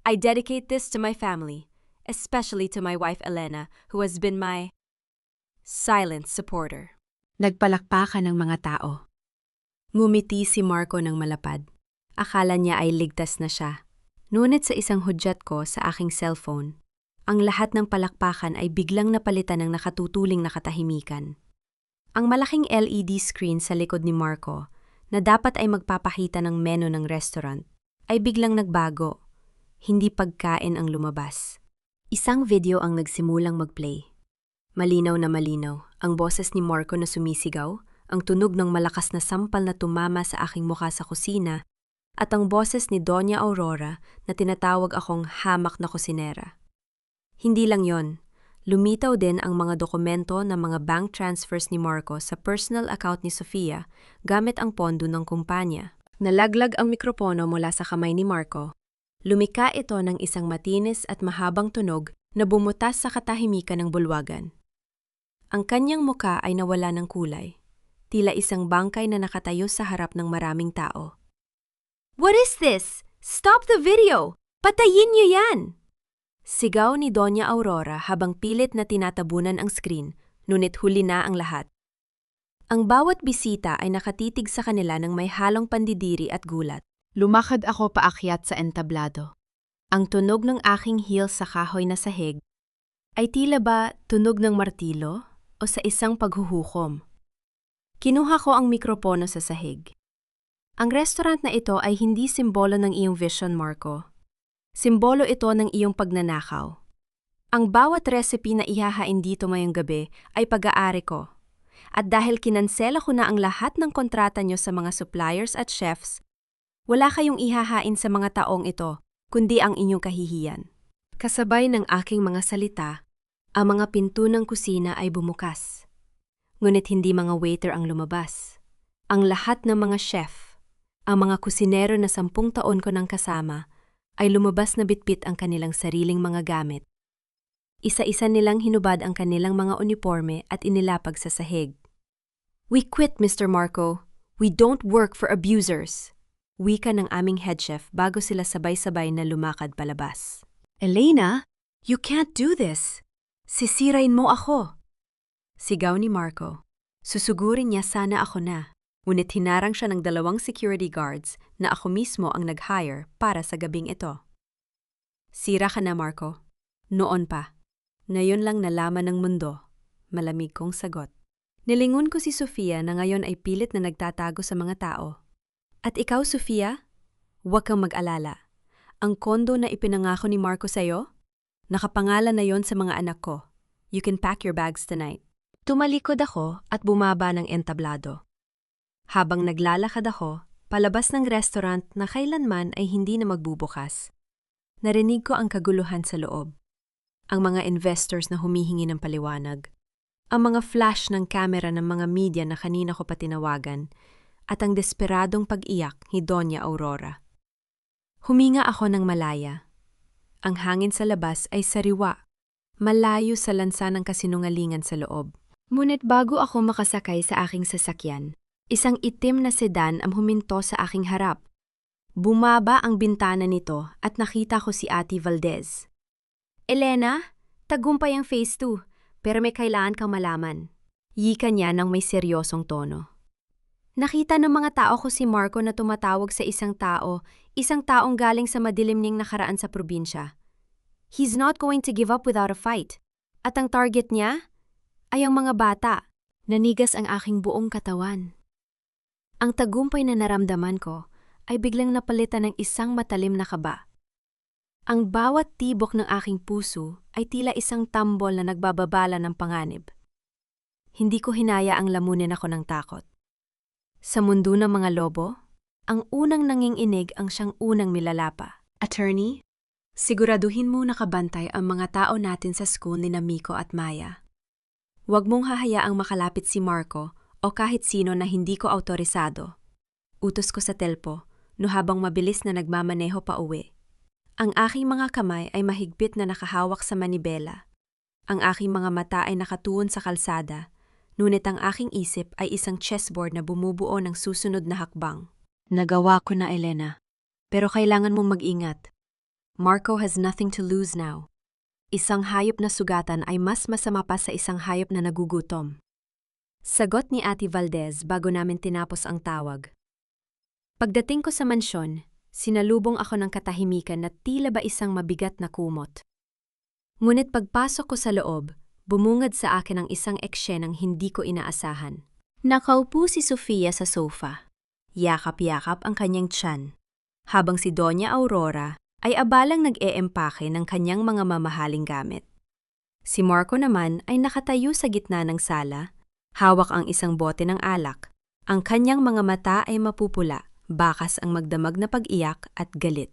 I dedicate this to my family, especially to my wife Elena, who has been my silent supporter. Nagpalakpakan ng mga tao. Ngumiti si Marco ng malapad. Akala niya ay ligtas na siya. Ngunit sa isang hudyat ko sa aking cellphone, ang lahat ng palakpakan ay biglang napalitan ng nakatutuling na katahimikan. Ang malaking LED screen sa likod ni Marco, na dapat ay magpapakita ng menu ng restaurant, ay biglang nagbago. Hindi pagkain ang lumabas. Isang video ang nagsimulang mag-play. Malinaw na malinaw, ang boses ni Marco na sumisigaw, ang tunog ng malakas na sampal na tumama sa aking mukha sa kusina, at ang boses ni Doña Aurora na tinatawag akong hamak na kusinera. Hindi lang yon. Lumitaw din ang mga dokumento ng mga bank transfers ni Marco sa personal account ni Sofia gamit ang pondo ng kumpanya. Nalaglag ang mikropono mula sa kamay ni Marco. Lumika ito ng isang matinis at mahabang tunog na bumutas sa katahimikan ng bulwagan. Ang kanyang muka ay nawala ng kulay, tila isang bangkay na nakatayo sa harap ng maraming tao. "What is this? Stop the video! Patayin niyo yan!" Sigaw ni Doña Aurora habang pilit na tinatabunan ang screen, ngunit huli na ang lahat. Ang bawat bisita ay nakatitig sa kanila ng may halong pandidiri at gulat. Lumakad ako paakyat sa entablado. Ang tunog ng aking heels sa kahoy na sahig ay tila ba tunog ng martilo o sa isang paghuhukom. Kinuha ko ang mikropono sa sahig. Ang restaurant na ito ay hindi simbolo ng iyong vision, Marco. Simbolo ito ng iyong pagnanakaw. Ang bawat recipe na ihahain dito ngayong gabi ay pag-aari ko. At dahil kinansela ko na ang lahat ng kontrata nyo sa mga suppliers at chefs, wala kayong ihahain sa mga taong ito, kundi ang inyong kahihiyan. Kasabay ng aking mga salita, ang mga pinto ng kusina ay bumukas. Ngunit hindi mga waiter ang lumabas. Ang lahat ng mga chef, ang mga kusinero na 10 taon ko nang kasama, ay lumabas na bitbit ang kanilang sariling mga gamit. Isa-isa nilang hinubad ang kanilang mga uniforme at inilapag sa sahig. "We quit, Mr. Marco. We don't work for abusers." Wika ng aming head chef bago sila sabay-sabay na lumakad palabas. "Elena, you can't do this. Sisirain mo ako." Sigaw ni Marco. Susugurin niya sana ako na. Ngunit hinarang siya ng 2 security guards na ako mismo ang nag-hire para sa gabing ito. "Sira ka na, Marco." "Noon pa. Ngayon lang nalaman ng mundo." Malamig kong sagot. Nilingon ko si Sofia na ngayon ay pilit na nagtatago sa mga tao. "At ikaw, Sofia? Huwag kang mag-alala. Ang kondo na ipinangako ni Marco sa'yo, nakapangalan na yon sa mga anak ko. You can pack your bags tonight." Tumalikod ako at bumaba ng entablado. Habang naglalakad ako, palabas ng restaurant na kailanman ay hindi na magbubukas, narinig ko ang kaguluhan sa loob. Ang mga investors na humihingi ng paliwanag, ang mga flash ng kamera ng mga media na kanina ko pa tinawagan, at ang desperadong pag-iyak ni Doña Aurora. Huminga ako ng malaya. Ang hangin sa labas ay sariwa, malayo sa lansa ng kasinungalingan sa loob. Ngunit bago ako makasakay sa aking sasakyan, isang itim na sedan ang huminto sa aking harap. Bumaba ang bintana nito at nakita ko si Ate Valdez. "Elena, tagumpay ang phase 2, pero may kailangan kang malaman." Yika niya ng may seryosong tono. Nakita ng mga tao ko si Marco na tumatawag sa isang taong galing sa madilim niyang nakaraan sa probinsya. He's not going to give up without a fight. At ang target niya ay ang mga bata. Nanigas ang aking buong katawan. Ang tagumpay na naramdaman ko ay biglang napalitan ng isang matalim na kaba. Ang bawat tibok ng aking puso ay tila isang tambol na nagbababala ng panganib. Hindi ko hinaya ang lamunin ako ng takot. Sa mundo ng mga lobo, ang unang nanginginig ang siyang unang milalapa. Attorney, siguraduhin mo nakabantay ang mga tao natin sa school ni Miko at Maya. Huwag mong hahayaang makalapit si Marco o kahit sino na hindi ko autorisado. Utos ko sa telpo, no habang mabilis na nagmamaneho pa uwi. Ang aking mga kamay ay mahigpit na nakahawak sa manibela. Ang aking mga mata ay nakatuon sa kalsada, ngunit ang aking isip ay isang chessboard na bumubuo ng susunod na hakbang. Nagawa ko na, Elena. Pero kailangan mong mag-ingat. Marco has nothing to lose now. Isang hayop na sugatan ay mas masama pa sa isang hayop na nagugutom. Sagot ni Ate Valdez bago namin tinapos ang tawag. Pagdating ko sa mansyon, sinalubong ako ng katahimikan na tila ba isang mabigat na kumot. Ngunit pagpasok ko sa loob, bumungad sa akin ang isang eksyenang hindi ko inaasahan. Nakaupo si Sofia sa sofa. Yakap-yakap ang kanyang tiyan, habang si Doña Aurora ay abalang nag-eempake ng kanyang mga mamahaling gamit. Si Marco naman ay nakatayo sa gitna ng sala, hawak ang isang bote ng alak. Ang kanyang mga mata ay mapupula, bakas ang magdamag na pag-iyak at galit.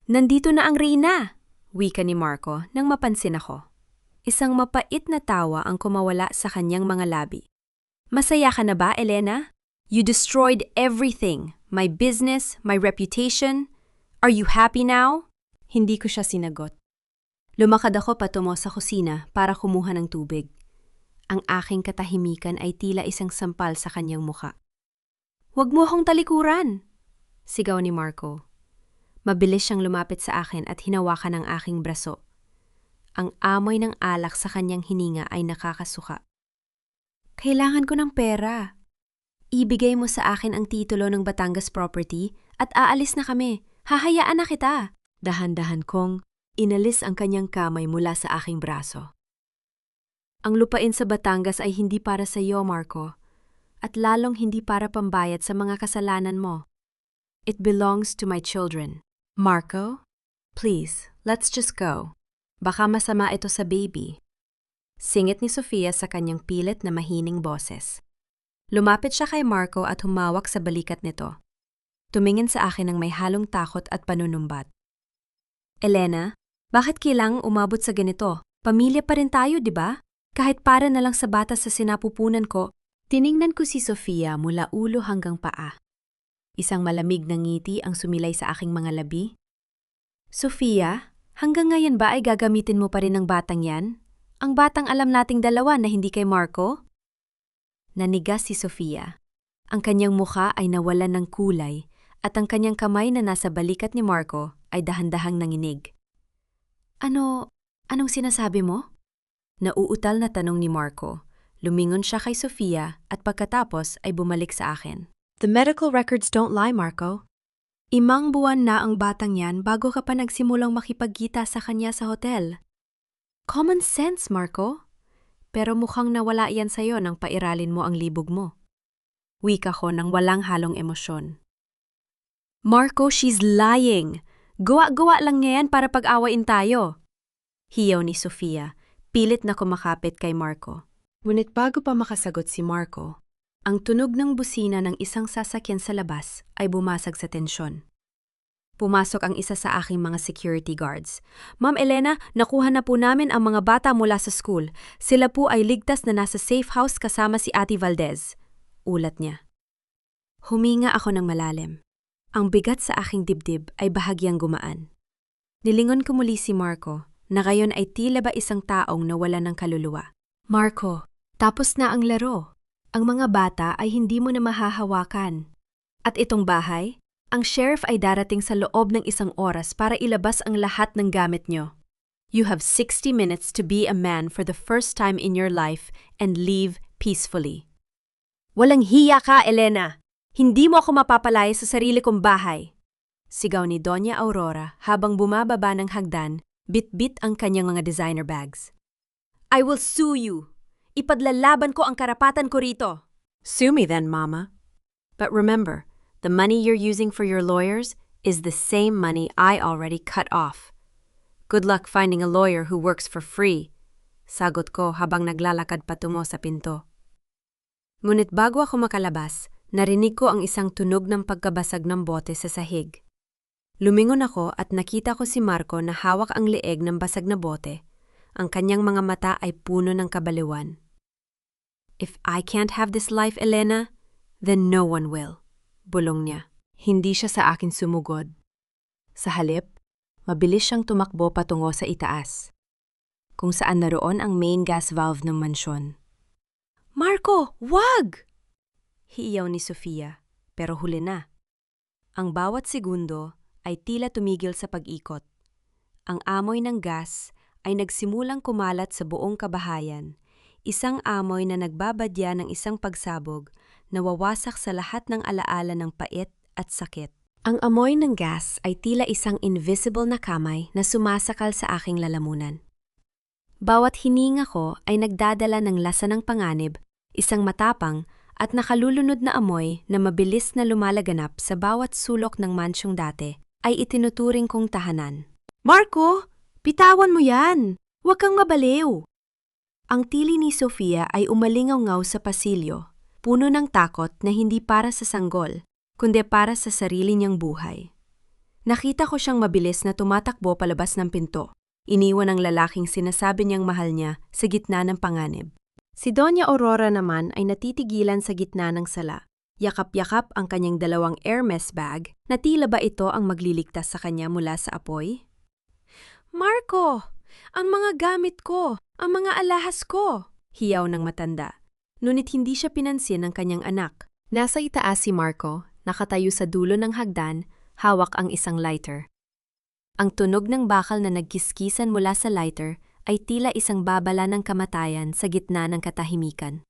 Nandito na ang Reyna! Wika ni Marco nang mapansin ako. Isang mapait na tawa ang kumawala sa kanyang mga labi. Masaya ka na ba, Elena? You destroyed everything. My business, my reputation. Are you happy now? Hindi ko siya sinagot. Lumakad ako patungo sa kusina para kumuha ng tubig. Ang aking katahimikan ay tila isang sampal sa kanyang muka. Huwag mo akong talikuran! Sigaw ni Marco. Mabilis siyang lumapit sa akin at hinawakan ang aking braso. Ang amoy ng alak sa kanyang hininga ay nakakasuka. Kailangan ko ng pera. Ibigay mo sa akin ang titulo ng Batangas property at aalis na kami. Hahayaan na kita. Dahan-dahan kong inalis ang kanyang kamay mula sa aking braso. Ang lupain sa Batangas ay hindi para sa iyo, Marco, at lalong hindi para pambayad sa mga kasalanan mo. It belongs to my children. Marco, please, let's just go. Baka masama ito sa baby. Singit ni Sofia sa kanyang pilit na mahining boses. Lumapit siya kay Marco at humawak sa balikat nito. Tumingin sa akin ng may halong takot at panunumbat. Elena, bakit kailangang umabot sa ganito? Pamilya pa rin tayo, di ba? Kahit para na lang sa batas sa sinapupunan ko. Tiningnan ko si Sofia mula ulo hanggang paa. Isang malamig na ngiti ang sumilay sa aking mga labi. Sofia, hanggang ngayon ba ay gagamitin mo pa rin ang batang yan? Ang batang alam nating dalawa na hindi kay Marco? Nanigas si Sofia. Ang kanyang mukha ay nawalan ng kulay at ang kanyang kamay na nasa balikat ni Marco ay dahan-dahang nanginig. Anong sinasabi mo? Nauutal na tanong ni Marco. Lumingon siya kay Sofia at pagkatapos ay bumalik sa akin. The medical records don't lie, Marco. Imang buwan na ang batang yan bago ka pa nagsimulang makipagkita sa kanya sa hotel. Common sense, Marco. Pero mukhang nawala yan sa'yo nang pairalin mo ang libog mo. Wika ko nang walang halong emosyon. Marco, she's lying. Gawa-gawa lang niya yan para pag-awain tayo. Hiyaw ni Sofia, pilit na kumakapit kay Marco. Ngunit bago pa makasagot si Marco, ang tunog ng busina ng isang sasakyan sa labas ay bumasag sa tensyon. Pumasok ang isa sa aking mga security guards. Ma'am Elena, nakuha na po namin ang mga bata mula sa school. Sila po ay ligtas na nasa safe house kasama si Ate Valdez. Ulat niya. Huminga ako ng malalim. Ang bigat sa aking dibdib ay bahagyang gumaan. Nilingon ko muli si Marco na ngayon ay tila ba isang taong nawala ng kaluluwa. Marco, tapos na ang laro. Ang mga bata ay hindi mo na mahahawakan. At itong bahay, ang sheriff ay darating sa loob ng isang oras para ilabas ang lahat ng gamit nyo. You have 60 minutes to be a man for the first time in your life and leave peacefully. Walang hiya ka, Elena! Hindi mo ako mapapalaya sa sarili kong bahay. Sigaw ni Doña Aurora habang bumababa ng hagdan, bit-bit ang kanyang mga designer bags. I will sue you. Ipadlalaban ko ang karapatan ko rito. Sue me then, Mama. But remember, the money you're using for your lawyers is the same money I already cut off. Good luck finding a lawyer who works for free. Sagot ko habang naglalakad patungo sa pinto. Ngunit bago ako makalabas, narinig ko ang isang tunog ng pagkabasag ng bote sa sahig. Lumingon ako at nakita ko si Marco na hawak ang leeg ng basag na bote. Ang kanyang mga mata ay puno ng kabaliwan. If I can't have this life, Elena, then no one will. Bulong niya. Hindi siya sa akin sumugod. Sa halip, mabilis siyang tumakbo patungo sa itaas, kung saan naroon ang main gas valve ng mansyon. Marco, wag! Hiyaw ni Sofia, pero huli na. Ang bawat segundo ay tila tumigil sa pag-ikot. Ang amoy ng gas ay nagsimulang kumalat sa buong kabahayan, isang amoy na nagbabadya ng isang pagsabog na wawasak sa lahat ng alaala ng pait at sakit. Ang amoy ng gas ay tila isang invisible na kamay na sumasakal sa aking lalamunan. Bawat hininga ko ay nagdadala ng lasa ng panganib, isang matapang at nakalulunod na amoy na mabilis na lumalaganap sa bawat sulok ng mansyong dati ay itinuturing kong tahanan. Marco, bitawan mo yan! Huwag kang mabaliw! Ang tili ni Sofia ay umalingaw-ngaw sa pasilyo, puno ng takot na hindi para sa sanggol, kundi para sa sarili niyang buhay. Nakita ko siyang mabilis na tumatakbo palabas ng pinto, iniwan ang lalaking sinasabi niyang mahal niya sa gitna ng panganib. Si Doña Aurora naman ay natitigilan sa gitna ng sala. Yakap-yakap ang kanyang dalawang Hermes bag na tila ba ito ang magliligtas sa kanya mula sa apoy. Marco! Ang mga gamit ko! Ang mga alahas ko! Hiyaw ng matanda. Ngunit hindi siya pinansin ng kanyang anak. Nasa itaas si Marco, nakatayo sa dulo ng hagdan, hawak ang isang lighter. Ang tunog ng bakal na nagkiskisan mula sa lighter ay tila isang babala ng kamatayan sa gitna ng katahimikan.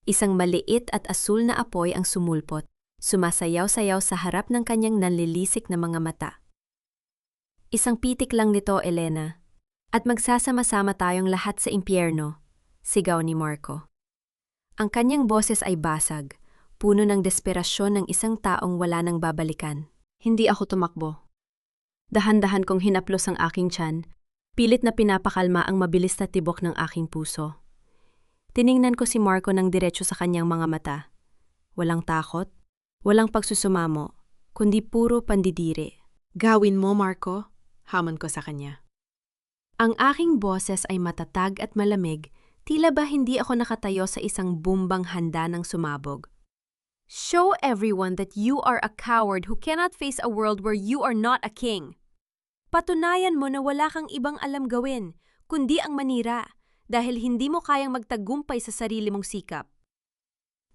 Isang maliit at asul na apoy ang sumulpot, sumasayaw-sayaw sa harap ng kanyang nanlilisik na mga mata. Isang pitik lang nito, Elena, at magsasama-sama tayong lahat sa impyerno, sigaw ni Marco. Ang kanyang boses ay basag, puno ng desperasyon ng isang taong wala nang babalikan. Hindi ako tumakbo. Dahan-dahan kong hinaplos ang aking tiyan, pilit na pinapakalma ang mabilis na tibok ng aking puso. Tiningnan ko si Marco ng diretso sa kanyang mga mata. Walang takot, walang pagsusumamo, kundi puro pandidiri. Gawin mo, Marco, hamon ko sa kanya. Ang aking boses ay matatag at malamig, tila ba hindi ako nakatayo sa isang bumbang handa ng sumabog. Show everyone that you are a coward who cannot face a world where you are not a king. Patunayan mo na wala kang ibang alam gawin, kundi ang manira, dahil hindi mo kayang magtagumpay sa sarili mong sikap.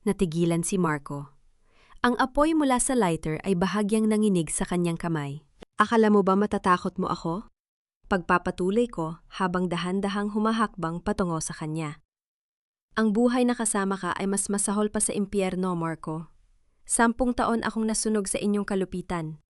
Natigilan si Marco. Ang apoy mula sa lighter ay bahagyang nanginig sa kanyang kamay. Akala mo ba matatakot mo ako? Pagpapatuloy ko habang dahan-dahang humahakbang patungo sa kanya. Ang buhay na kasama ka ay mas masahol pa sa impyerno, Marco. 10 taon akong nasunog sa inyong kalupitan.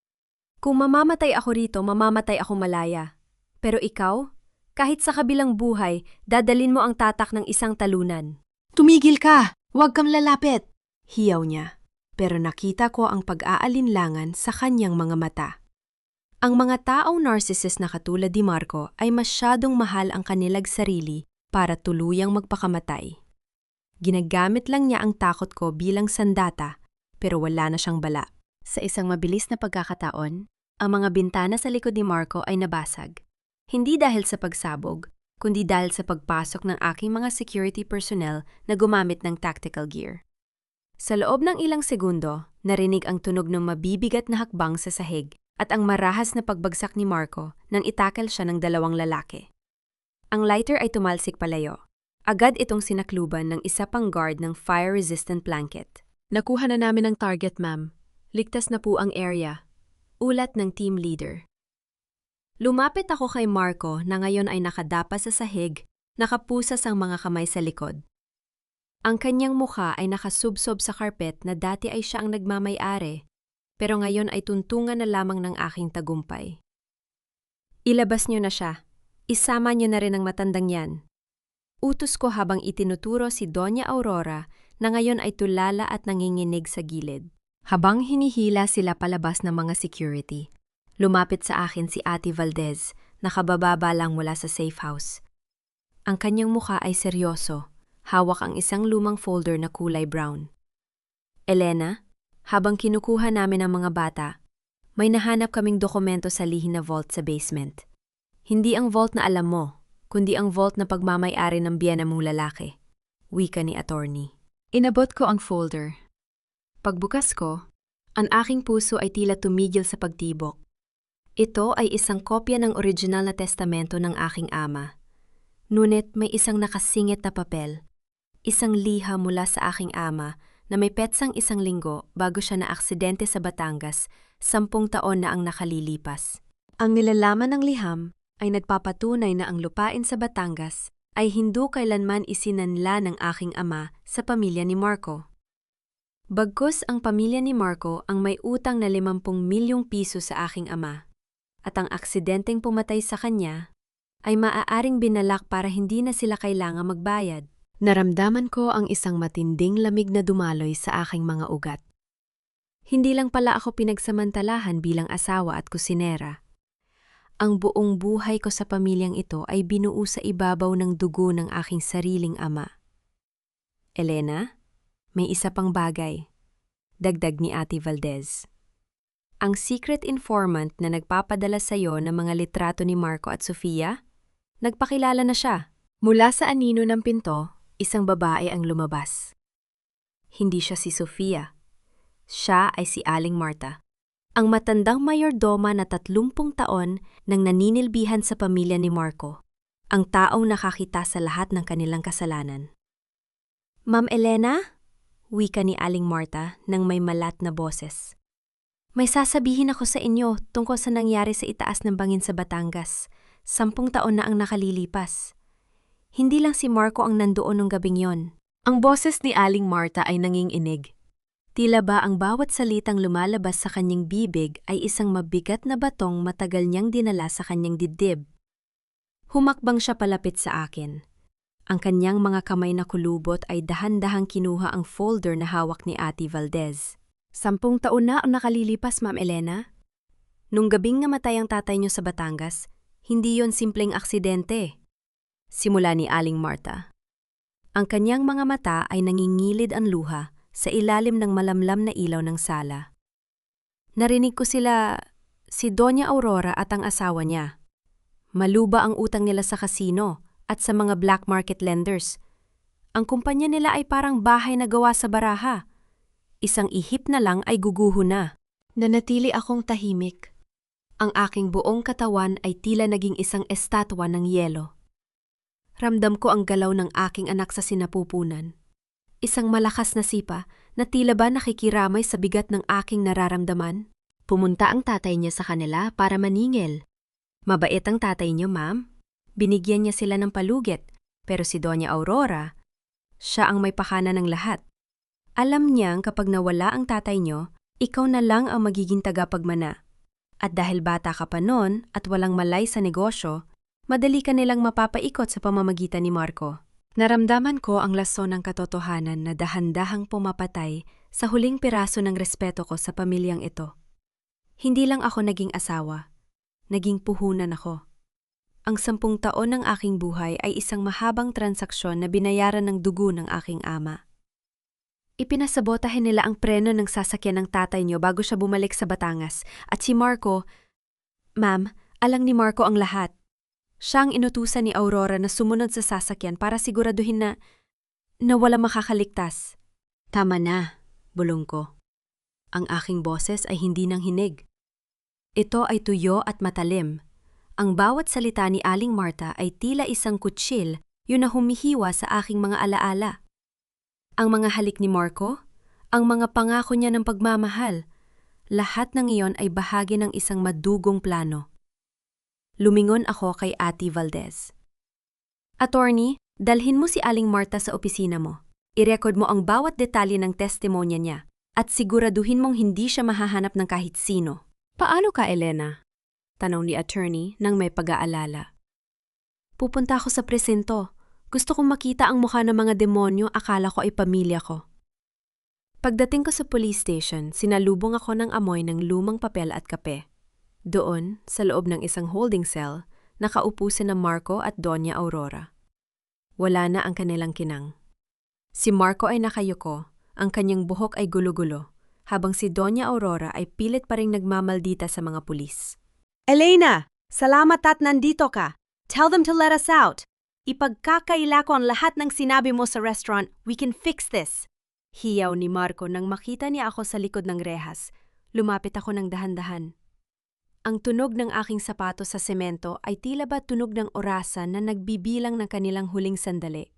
Kung mamamatay ako rito, mamamatay akong malaya. Pero ikaw, kahit sa kabilang buhay, dadalin mo ang tatak ng isang talunan. Tumigil ka! Huwag kang lalapit! Hiyaw niya, pero nakita ko ang pag-aalinlangan sa kanyang mga mata. Ang mga taong narcissist na katulad ni Marco ay masyadong mahal ang kanilang sarili para tuluyang magpakamatay. Ginagamit lang niya ang takot ko bilang sandata, pero wala na siyang bala. Sa isang mabilis na pagkakataon, ang mga bintana sa likod ni Marco ay nabasag. Hindi dahil sa pagsabog, kundi dahil sa pagpasok ng aking mga security personnel na gumamit ng tactical gear. Sa loob ng ilang segundo, narinig ang tunog ng mabibigat na hakbang sa sahig at ang marahas na pagbagsak ni Marco nang itakal siya ng 2 lalaki. Ang lighter ay tumalsik palayo. Agad itong sinakluban ng isa pang guard ng fire-resistant blanket. Nakuha na namin ang target, ma'am. Ligtas na po ang area. Ulat ng team leader. Lumapit ako kay Marco na ngayon ay nakadapa sa sahig, nakapusas ang mga kamay sa likod. Ang kanyang mukha ay nakasubsob sa karpet na dati ay siya ang nagmamay-ari, pero ngayon ay tuntungan na lamang ng aking tagumpay. Ilabas niyo na siya. Isama niyo na rin ang matandang yan. Utos ko habang itinuturo si Doña Aurora na ngayon ay tulala at nanginginig sa gilid. Habang hinihila sila palabas ng mga security, lumapit sa akin si Ate Valdez, nakabababa lang mula sa safe house. Ang kanyang mukha ay seryoso, hawak ang isang lumang folder na kulay brown. Elena, habang kinukuha namin ang mga bata, may nahanap kaming dokumento sa lihim na vault sa basement. Hindi ang vault na alam mo, kundi ang vault na pagmamay-ari ng biyena mong lalaki, wika ni attorney. Inabot ko ang folder. Pagbukas ko, ang aking puso ay tila tumigil sa pagtibok. Ito ay isang kopya ng original na testamento ng aking ama. Ngunit may isang nakasingit na papel, isang liha mula sa aking ama na may petsang 1 linggo bago siya na aksidente sa Batangas, 10 taon na ang nakalilipas. Ang nilalaman ng liham ay nagpapatunay na ang lupain sa Batangas ay hindi kailanman isinanla ng aking ama sa pamilya ni Marco. Bagkus ang pamilya ni Marco ang may utang na 50 milyong piso sa aking ama, at ang aksidenteng pumatay sa kanya ay maaaring binalak para hindi na sila kailangang magbayad. Naramdaman ko ang isang matinding lamig na dumaloy sa aking mga ugat. Hindi lang pala ako pinagsamantalahan bilang asawa at kusinera. Ang buong buhay ko sa pamilyang ito ay binuo sa ibabaw ng dugo ng aking sariling ama. Elena, may isa pang bagay, dagdag ni Ate Valdez. Ang secret informant na nagpapadala sa iyo ng mga litrato ni Marco at Sofia, nagpakilala na siya. Mula sa anino ng pinto, isang babae ang lumabas. Hindi siya si Sofia. Siya ay si Aling Marta, ang matandang mayordoma na 30 taon nang naninilbihan sa pamilya ni Marco, ang taong nakakita sa lahat ng kanilang kasalanan. Ma'am Elena, wika ni Aling Marta nang may malat na boses. May sasabihin ako sa inyo tungkol sa nangyari sa itaas ng bangin sa Batangas. 10 taon na ang nakalilipas. Hindi lang si Marco ang nandoon nung gabing yon. Ang boses ni Aling Marta ay nanginginig. Tila ba ang bawat salitang lumalabas sa kanyang bibig ay isang mabigat na batong matagal niyang dinala sa kanyang dibdib. Humakbang siya palapit sa akin. Ang kanyang mga kamay na kulubot ay dahan-dahang kinuha ang folder na hawak ni Ate Valdez. 10 taon na ang nakalilipas, Ma'am Elena. Nung gabing namatay ang tatay niyo sa Batangas, hindi yon simpleng aksidente. Simula ni Aling Marta. Ang kanyang mga mata ay nangingilid ang luha sa ilalim ng malamlam na ilaw ng sala. Narinig ko si Doña Aurora at ang asawa niya. Maluba ang utang nila sa kasino at sa mga black market lenders. Ang kumpanya nila ay parang bahay na gawa sa baraha. Isang ihip na lang ay guguho na. Nanatili akong tahimik. Ang aking buong katawan ay tila naging isang estatwa ng yelo. Ramdam ko ang galaw ng aking anak sa sinapupunan. Isang malakas na sipa na tila ba nakikiramay sa bigat ng aking nararamdaman. Pumunta ang tatay niya sa kanila para maningil. Mabait ang tatay niyo, ma'am. Binigyan niya sila ng palugit, pero si Doña Aurora, siya ang may pakana ng lahat. Alam niyang kapag nawala ang tatay niyo, ikaw na lang ang magiging tagapagmana. At dahil bata ka pa noon at walang malay sa negosyo, madali ka nilang mapapaikot sa pamamagitan ni Marco. Naramdaman ko ang lason ng katotohanan na dahan-dahang pumapatay sa huling piraso ng respeto ko sa pamilyang ito. Hindi lang ako naging asawa, naging puhunan ako. Ang 10 taon ng aking buhay ay isang mahabang transaksyon na binayaran ng dugo ng aking ama. Ipinasabotahin nila ang preno ng sasakyan ng tatay niyo bago siya bumalik sa Batangas. At si Marco, ma'am, alang ni Marco ang lahat. Siya ang inutusan ni Aurora na sumunod sa sasakyan para siguraduhin na wala makakaligtas. Tama na, bulong ko. Ang aking boses ay hindi nang hinig. Ito ay tuyo at matalim. Ang bawat salita ni Aling Marta ay tila isang kutsil, yun na humihiwa sa aking mga alaala. Ang mga halik ni Marco, ang mga pangako niya ng pagmamahal, lahat ng iyon ay bahagi ng isang madugong plano. Lumingon ako kay Ate Valdez. Attorney, dalhin mo si Aling Marta sa opisina mo. I-record mo ang bawat detalye ng testimonya niya at siguraduhin mong hindi siya mahahanap ng kahit sino. Paano ka, Elena? Tanong ni attorney nang may pag-aalala. Pupunta ako sa presinto. Gusto kong makita ang mukha ng mga demonyo, akala ko ay pamilya ko. Pagdating ko sa police station, sinalubong ako ng amoy ng lumang papel at kape. Doon, sa loob ng isang holding cell, nakaupo sina Marco at Doña Aurora. Wala na ang kanilang kinang. Si Marco ay nakayuko, ang kanyang buhok ay gulo-gulo, habang si Doña Aurora ay pilit pa ring nagmamaldita sa mga pulis. Elena, salamat at nandito ka. Tell them to let us out. Ipagkakaila ko ang lahat ng sinabi mo sa restaurant. We can fix this. Hiyaw ni Marco nang makita niya ako sa likod ng rehas. Lumapit ako ng dahan-dahan. Ang tunog ng aking sapatos sa semento ay tila ba tunog ng orasan na nagbibilang ng kanilang huling sandali.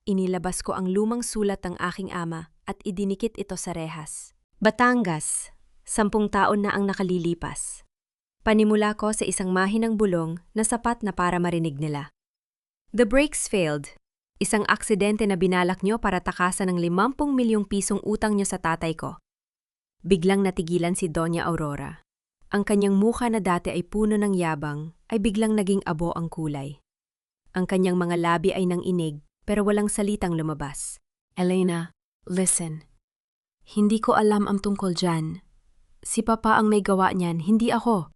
Inilabas ko ang lumang sulat ng aking ama at idinikit ito sa rehas. Batangas, 10 taon na ang nakalilipas. Panimula ko sa isang mahinang bulong na sapat na para marinig nila. The brakes failed. Isang aksidente na binalak nyo para takasan ng 50 milyong pisong utang nyo sa tatay ko. Biglang natigilan si Doña Aurora. Ang kanyang mukha na dati ay puno ng yabang ay biglang naging abo ang kulay. Ang kanyang mga labi ay nanginig pero walang salitang lumabas. Elena, listen. Hindi ko alam ang tungkol dyan. Si Papa ang may gawa niyan, hindi ako.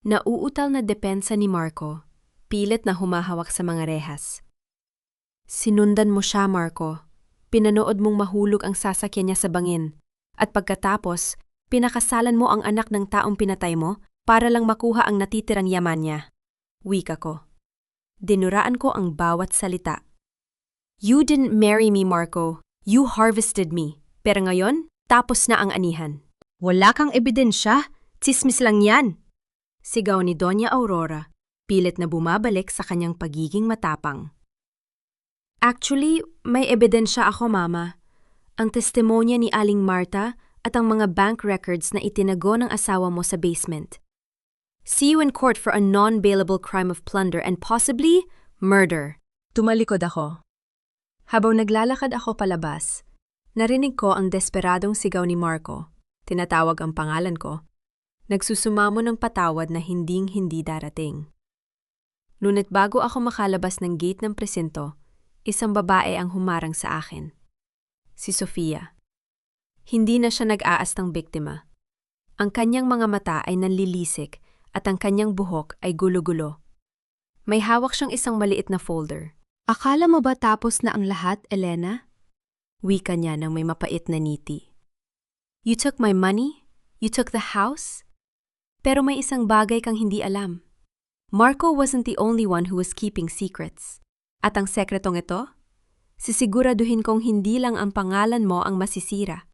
Nauutal na depensa ni Marco, pilit na humahawak sa mga rehas. Sinundan mo siya, Marco. Pinanood mong mahulog ang sasakyan niya sa bangin. At pagkatapos, pinakasalan mo ang anak ng taong pinatay mo para lang makuha ang natitirang yaman niya. Wika ko. Dinuraan ko ang bawat salita. You didn't marry me, Marco. You harvested me. Pero ngayon, tapos na ang anihan. Wala kang ebidensya. Tsismis lang yan. Sigaw ni Doña Aurora, pilit na bumabalik sa kanyang pagiging matapang. Actually, may ebidensya ako, Mama. Ang testimonya ni Aling Marta at ang mga bank records na itinago ng asawa mo sa basement. See you in court for a non-bailable crime of plunder and possibly murder. Tumalikod ako. Habang naglalakad ako palabas, narinig ko ang desperadong sigaw ni Marco. Tinatawag ang pangalan ko. Nagsusumamo ng patawad na hinding-hindi darating. Ngunit bago ako makalabas ng gate ng presinto, isang babae ang humarang sa akin. Si Sofia. Hindi na siya nag-aas ng biktima. Ang kanyang mga mata ay nanlilisik at ang kanyang buhok ay gulo-gulo. May hawak siyang isang maliit na folder. Akala mo ba tapos na ang lahat, Elena? Wika niya ng may mapait na ngiti. You took my money? You took the house? Pero may isang bagay kang hindi alam. Marco wasn't the only one who was keeping secrets. At ang sekretong ito? Sisiguraduhin kong hindi lang ang pangalan mo ang masisira,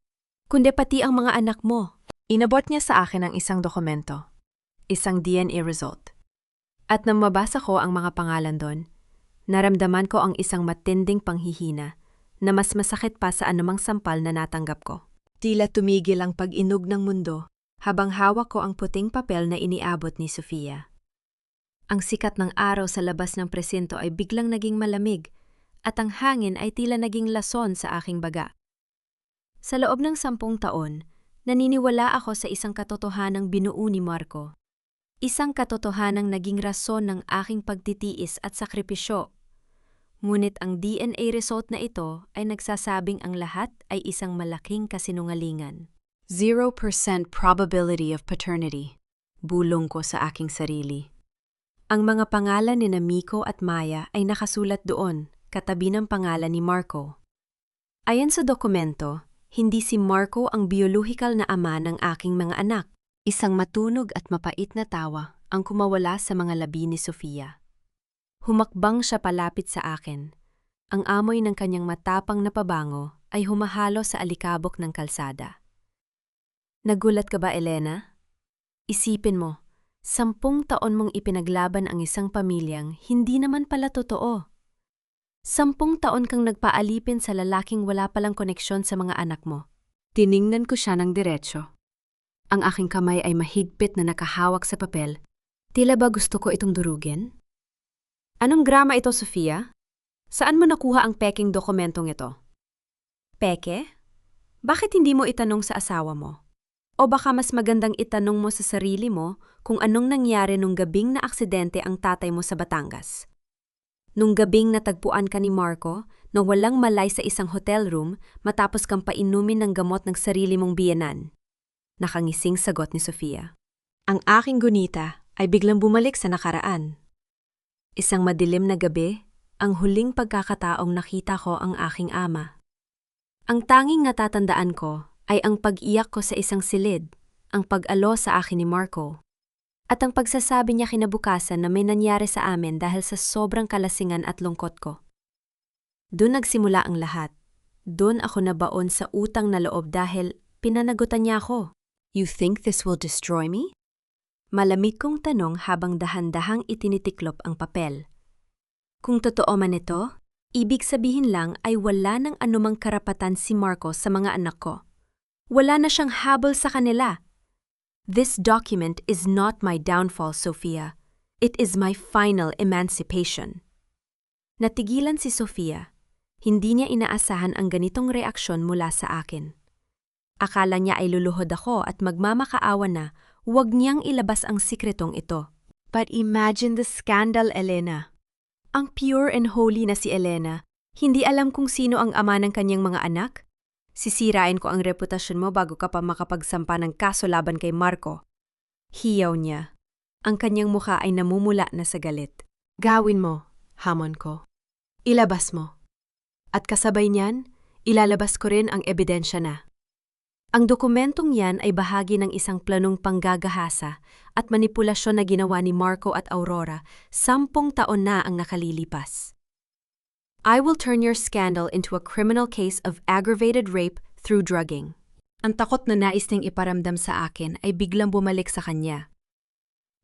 kundi pati ang mga anak mo. Inabot niya sa akin ang isang dokumento, isang DNA result. At nang mabasa ko ang mga pangalan doon, naramdaman ko ang isang matinding panghihina na mas masakit pa sa anumang sampal na natanggap ko. Tila tumigil ang pag-inog ng mundo habang hawak ko ang puting papel na iniabot ni Sofia. Ang sikat ng araw sa labas ng presinto ay biglang naging malamig at ang hangin ay tila naging lason sa aking baga. Sa loob ng 10 taon, naniniwala ako sa isang katotohanang binuo ni Marco. Isang katotohanang naging rason ng aking pagtitiis at sakripisyo. Ngunit ang DNA result na ito ay nagsasabing ang lahat ay isang malaking kasinungalingan. 0% probability of paternity. Bulong ko sa aking sarili. Ang mga pangalan ni Miko at Maya ay nakasulat doon, katabi ng pangalan ni Marco. Ayon sa dokumento, hindi si Marco ang biyolohikal na ama ng aking mga anak. Isang matunog at mapait na tawa ang kumawala sa mga labi ni Sofia. Humakbang siya palapit sa akin. Ang amoy ng kanyang matapang na pabango ay humahalo sa alikabok ng kalsada. Nagulat ka ba, Elena? Isipin mo, 10 taon mong ipinaglaban ang isang pamilyang hindi naman pala totoo. 10 taon kang nagpaalipin sa lalaking wala palang koneksyon sa mga anak mo. Tiningnan ko siya ng diretsyo. Ang aking kamay ay mahigpit na nakahawak sa papel. Tila ba gusto ko itong durugin? Anong grama ito, Sofia? Saan mo nakuha ang peking dokumentong ito? Peke? Bakit hindi mo itanong sa asawa mo? O baka mas magandang itanong mo sa sarili mo kung anong nangyari nung gabing na aksidente ang tatay mo sa Batangas. Nung gabing natagpuan ka ni Marco na walang malay sa isang hotel room matapos kang painumin ng gamot ng sarili mong biyenan. Nakangising sagot ni Sofia. Ang aking gunita ay biglang bumalik sa nakaraan. Isang madilim na gabi, ang huling pagkakataong nakita ko ang aking ama. Ang tanging natatandaan ko ay ang pag-iyak ko sa isang silid, ang pag-alo sa akin ni Marco, at ang pagsasabi niya kinabukasan na may nangyari sa amin dahil sa sobrang kalasingan at lungkot ko. Doon nagsimula ang lahat. Doon ako nabaon sa utang na loob dahil pinanagutan niya ako. You think this will destroy me? Malamig kong tanong habang dahan-dahang itinitiklop ang papel. Kung totoo man ito, ibig sabihin lang ay wala ng anumang karapatan si Marco sa mga anak ko. Wala na siyang habol sa kanila. This document is not my downfall, Sofia. It is my final emancipation. Natigilan si Sofia. Hindi niya inaasahan ang ganitong reaksyon mula sa akin. Akala niya ay luluhod ako at magmamakaawa na huwag niyang ilabas ang sikretong ito. But imagine the scandal, Elena. Ang pure and holy na si Elena, hindi alam kung sino ang ama ng kanyang mga anak? Sisirain ko ang reputasyon mo bago ka pa makapagsampa ng kaso laban kay Marco. Hiyaw niya. Ang kanyang mukha ay namumula na sa galit. Gawin mo, hamon ko. Ilabas mo. At kasabay niyan, ilalabas ko rin ang ebidensya na. Ang dokumentong yan ay bahagi ng isang planong panggagahasa at manipulasyon na ginawa ni Marco at Aurora 10 taon na ang nakalilipas. I will turn your scandal into a criminal case of aggravated rape through drugging. Ang takot na nais niyang iparamdam sa akin ay biglang bumalik sa kanya.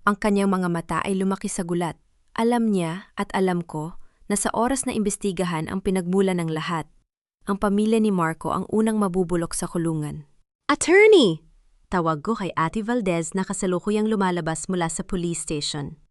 Ang kanyang mga mata ay lumaki sa gulat. Alam niya at alam ko na sa oras na imbestigahan ang pinagmula ng lahat, ang pamilya ni Marco ang unang mabubulok sa kulungan. Attorney! Tawag ko kay Ate Valdez na kasalukuyang lumalabas mula sa police station.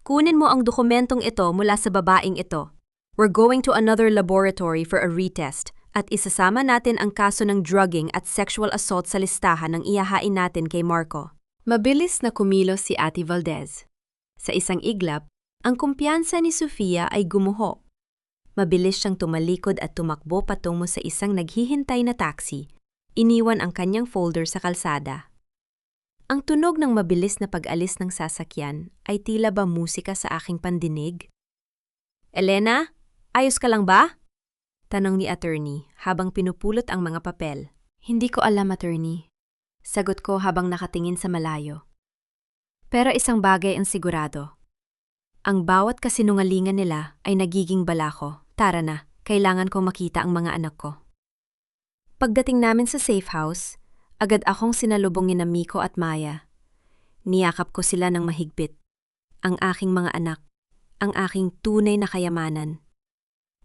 Kunin mo ang dokumentong ito mula sa babaeng ito. We're going to another laboratory for a retest at isasama natin ang kaso ng drugging at sexual assault sa listahan ng ihahain natin kay Marco. Mabilis na kumilos si Ate Valdez. Sa isang iglap, ang kumpiyansa ni Sofia ay gumuho. Mabilis siyang tumalikod at tumakbo patungo sa isang naghihintay na taxi. Iniwan ang kanyang folder sa kalsada. Ang tunog ng mabilis na pag-alis ng sasakyan ay tila ba musika sa aking pandinig. Elena, ayos ka lang ba? Tanong ni attorney habang pinupulot ang mga papel. Hindi ko alam, attorney. Sagot ko habang nakatingin sa malayo. Pero isang bagay ang sigurado. Ang bawat kasinungalingan nila ay nagiging balako. Tara na, kailangan kong makita ang mga anak ko. Pagdating namin sa safe house, agad akong sinalubong ni Miko at Maya. Niyakap ko sila ng mahigpit. Ang aking mga anak, ang aking tunay na kayamanan.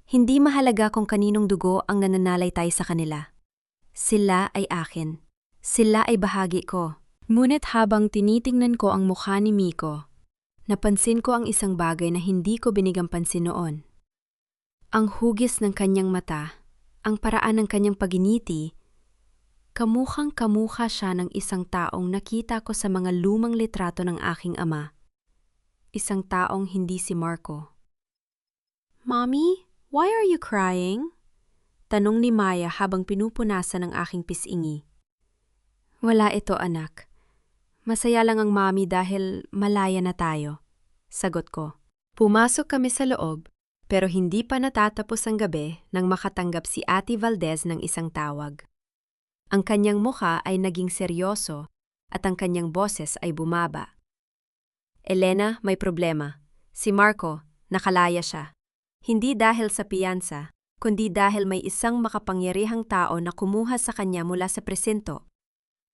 Hindi mahalaga kung kaninong dugo ang nananalaytay sa kanila. Sila ay akin. Sila ay bahagi ko. Ngunit habang tinitingnan ko ang mukha ni Miko, napansin ko ang isang bagay na hindi ko binigang pansin noon. Ang hugis ng kanyang mata, ang paraan ng kanyang paginiti, kamukhang-kamukha siya ng isang taong nakita ko sa mga lumang litrato ng aking ama. Isang taong hindi si Marco. Mommy, why are you crying? Tanong ni Maya habang pinupunasan ng aking pisingi. Wala ito, anak. Masaya lang ang mommy dahil malaya na tayo. Sagot ko. Pumasok kami sa loob. Pero hindi pa natatapos ang gabi nang makatanggap si Ate Valdez ng isang tawag. Ang kanyang mukha ay naging seryoso at ang kanyang boses ay bumaba. Elena, may problema. Si Marco, nakalaya siya. Hindi dahil sa piyansa, kundi dahil may isang makapangyarihang tao na kumuha sa kanya mula sa presinto.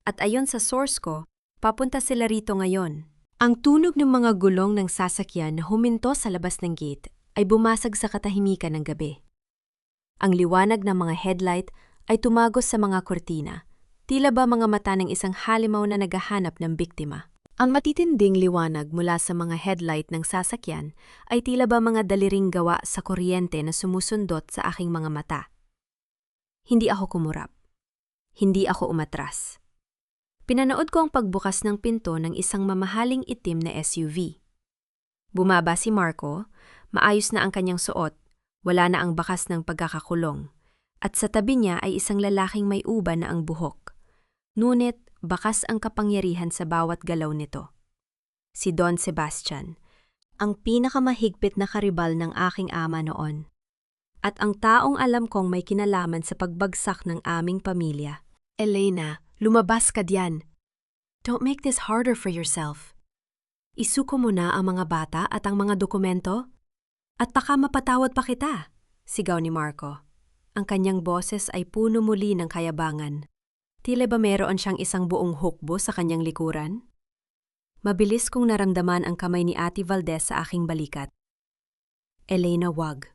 At ayon sa source ko, papunta sila rito ngayon. Ang tunog ng mga gulong ng sasakyan na huminto sa labas ng gate ay bumasag sa katahimikan ng gabi. Ang liwanag ng mga headlight ay tumagos sa mga kortina, tila ba mga mata ng isang halimaw na naghahanap ng biktima. Ang matitinding liwanag mula sa mga headlight ng sasakyan ay tila ba mga daliring gawa sa kuryente na sumusundot sa aking mga mata. Hindi ako kumurap. Hindi ako umatras. Pinanood ko ang pagbukas ng pinto ng isang mamahaling itim na SUV. Bumaba si Marco, maayos na ang kanyang suot, wala na ang bakas ng pagkakakulong, at sa tabi niya ay isang lalaking may uban na ang buhok. Ngunit bakas ang kapangyarihan sa bawat galaw nito. Si Don Sebastian, ang pinakamahigpit na karibal ng aking ama noon. At ang taong alam kong may kinalaman sa pagbagsak ng aming pamilya. Elena, lumabas ka diyan. Don't make this harder for yourself. Isuko mo na ang mga bata at ang mga dokumento. At baka mapatawad pa kita, sigaw ni Marco. Ang kanyang boses ay puno muli ng kayabangan. Tila ba meron siyang isang buong hukbo sa kanyang likuran? Mabilis kong naramdaman ang kamay ni Ate Valdez sa aking balikat. Elena, wag.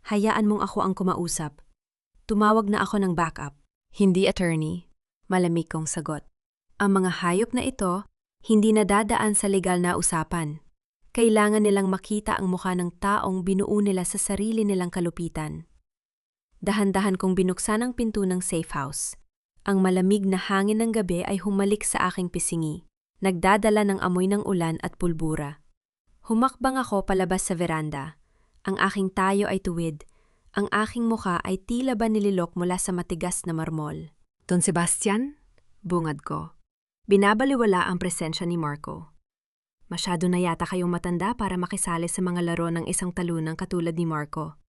Hayaan mong ako ang kumausap. Tumawag na ako ng backup. Hindi attorney. Malamig kong sagot. Ang mga hayop na ito, hindi nadadaan sa legal na usapan. Kailangan nilang makita ang mukha ng taong binuo nila sa sarili nilang kalupitan. Dahan-dahan kong binuksan ang pinto ng safe house. Ang malamig na hangin ng gabi ay humalik sa aking pisingi, nagdadala ng amoy ng ulan at pulbura. Humakbang ako palabas sa veranda. Ang aking tayo ay tuwid. Ang aking mukha ay tila ba nililok mula sa matigas na marmol. Don Sebastian? Bungad ko. Binabaliwala ang presensya ni Marco. Masyado na yata kayong matanda para makisali sa mga laro ng isang talunang katulad ni Marco.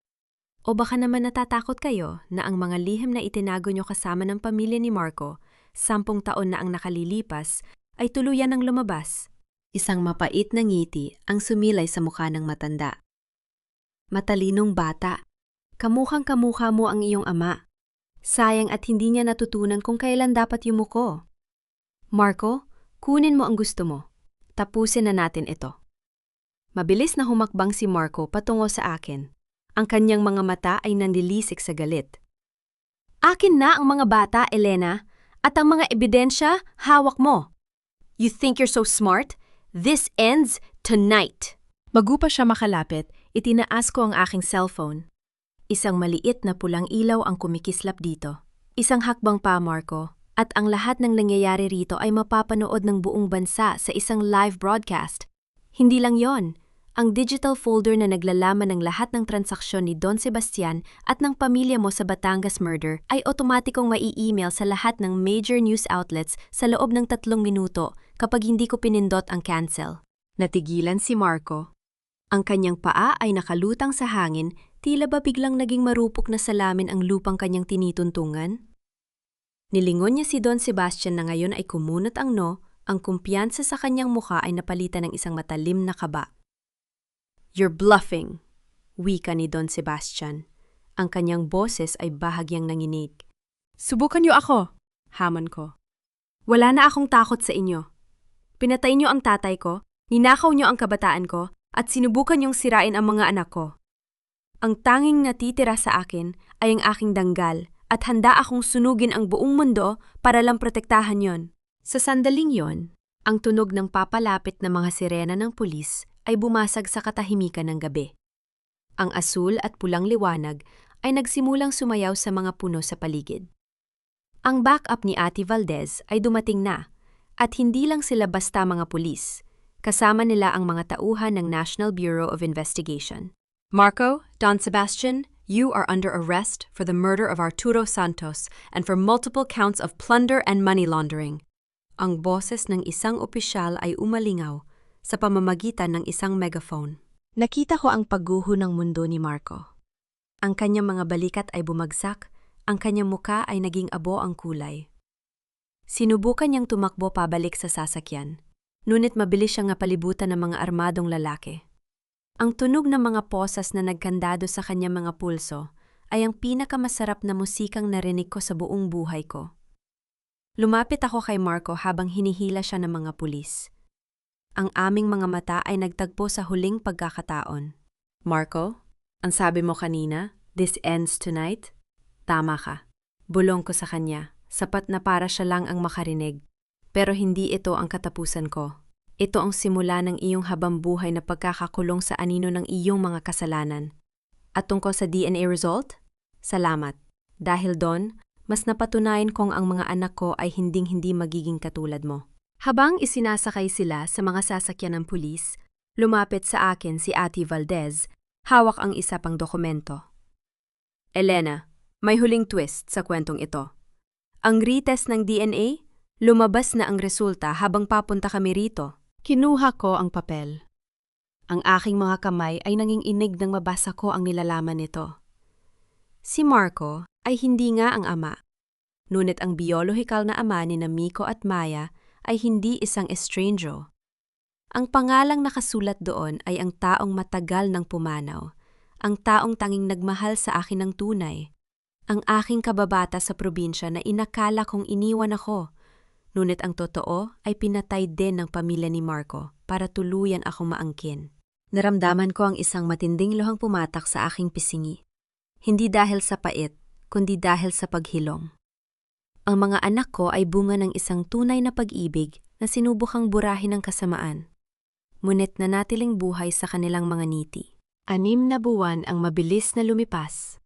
O baka naman natatakot kayo na ang mga lihim na itinago nyo kasama ng pamilya ni Marco, 10 taon na ang nakalilipas, ay tuluyan ng lumabas. Isang mapait na ngiti ang sumilay sa mukha ng matanda. Matalinong bata, kamukhang-kamukha mo ang iyong ama. Sayang at hindi niya natutunan kung kailan dapat yumuko. Marco, kunin mo ang gusto mo. Tapusin na natin ito. Mabilis na humakbang si Marco patungo sa akin. Ang kanyang mga mata ay nanlilisik sa galit. Akin na ang mga bata, Elena, at ang mga ebidensya, hawak mo. You think you're so smart? This ends tonight. Bago pa siya makalapit, itinaas ko ang aking cellphone. Isang maliit na pulang ilaw ang kumikislap dito. Isang hakbang pa, Marco, at ang lahat ng nangyayari rito ay mapapanood ng buong bansa sa isang live broadcast. Hindi lang yon. Ang digital folder na naglalaman ng lahat ng transaksyon ni Don Sebastian at ng pamilya mo sa Batangas murder ay otomatikong mai-email sa lahat ng major news outlets sa loob ng 3 minuto kapag hindi ko pinindot ang cancel. Natigilan si Marco. Ang kanyang paa ay nakalutang sa hangin, tila ba biglang naging marupok na salamin ang lupang kanyang tinituntungan? Nilingon niya si Don Sebastian na ngayon ay kumunot ang ang kumpiyansa sa kanyang mukha ay napalitan ng isang matalim na kaba. You're bluffing, wika ni Don Sebastian. Ang kanyang boses ay bahagyang nanginig. Subukan niyo ako, hamon ko. Wala na akong takot sa inyo. Pinatay niyo ang tatay ko, ninakaw niyo ang kabataan ko, at sinubukan niyong sirain ang mga anak ko. Ang tanging natitira sa akin ay ang aking danggal at handa akong sunugin ang buong mundo para lang protektahan yon. Sa sandaling yon, ang tunog ng papalapit na mga sirena ng pulis ay bumasag sa katahimikan ng gabi. Ang asul at pulang liwanag ay nagsimulang sumayaw sa mga puno sa paligid. Ang backup ni Ate Valdez ay dumating na, at hindi lang sila basta mga pulis. Kasama nila ang mga tauhan ng National Bureau of Investigation. Marco, Don Sebastian, you are under arrest for the murder of Arturo Santos and for multiple counts of plunder and money laundering. Ang boses ng isang opisyal ay umalingaw sa pamamagitan ng isang megaphone. Nakita ko ang pagguho ng mundo ni Marco. Ang kanyang mga balikat ay bumagsak, ang kanyang muka ay naging abo ang kulay. Sinubukan niyang tumakbo pabalik sa sasakyan, ngunit mabilis siyang napalibutan ng mga armadong lalaki. Ang tunog ng mga posas na nagkandado sa kanyang mga pulso ay ang pinakamasarap na musikang narinig ko sa buong buhay ko. Lumapit ako kay Marco habang hinihila siya ng mga pulis. Ang aming mga mata ay nagtagpo sa huling pagkakataon. Marco, ang sabi mo kanina, this ends tonight? Tama ka. Bulong ko sa kanya, sapat na para siya lang ang makarinig. Pero hindi ito ang katapusan ko. Ito ang simula ng iyong habambuhay na pagkakakulong sa anino ng iyong mga kasalanan. At tungkol sa DNA result? Salamat. Dahil doon, mas napatunayan kong ang mga anak ko ay hinding-hindi magiging katulad mo. Habang isinasakay sila sa mga sasakyan ng pulis, lumapit sa akin si Ate Valdez, hawak ang isa pang dokumento. Elena, may huling twist sa kwentong ito. Ang retest ng DNA, lumabas na ang resulta habang papunta kami rito. Kinuha ko ang papel. Ang aking mga kamay ay nanginginig nang mabasa ko ang nilalaman nito. Si Marco ay hindi nga ang ama. Ngunit ang biyolohikal na ama ni Miko at Maya ay hindi isang estrangero. Ang pangalang nakasulat doon ay ang taong matagal nang pumanaw, ang taong tanging nagmahal sa akin ng tunay, ang aking kababata sa probinsya na inakala kong iniwan ako, ngunit ang totoo ay pinatay din ng pamilya ni Marco para tuluyan akong maangkin. Naramdaman ko ang isang matinding luhang pumatak sa aking pisingi, hindi dahil sa pait, kundi dahil sa paghilom. Ang mga anak ko ay bunga ng isang tunay na pag-ibig na sinubukang burahin ng kasamaan. Ngunit nanatiling buhay sa kanilang mga ngiti. 6 na buwan ang mabilis na lumipas.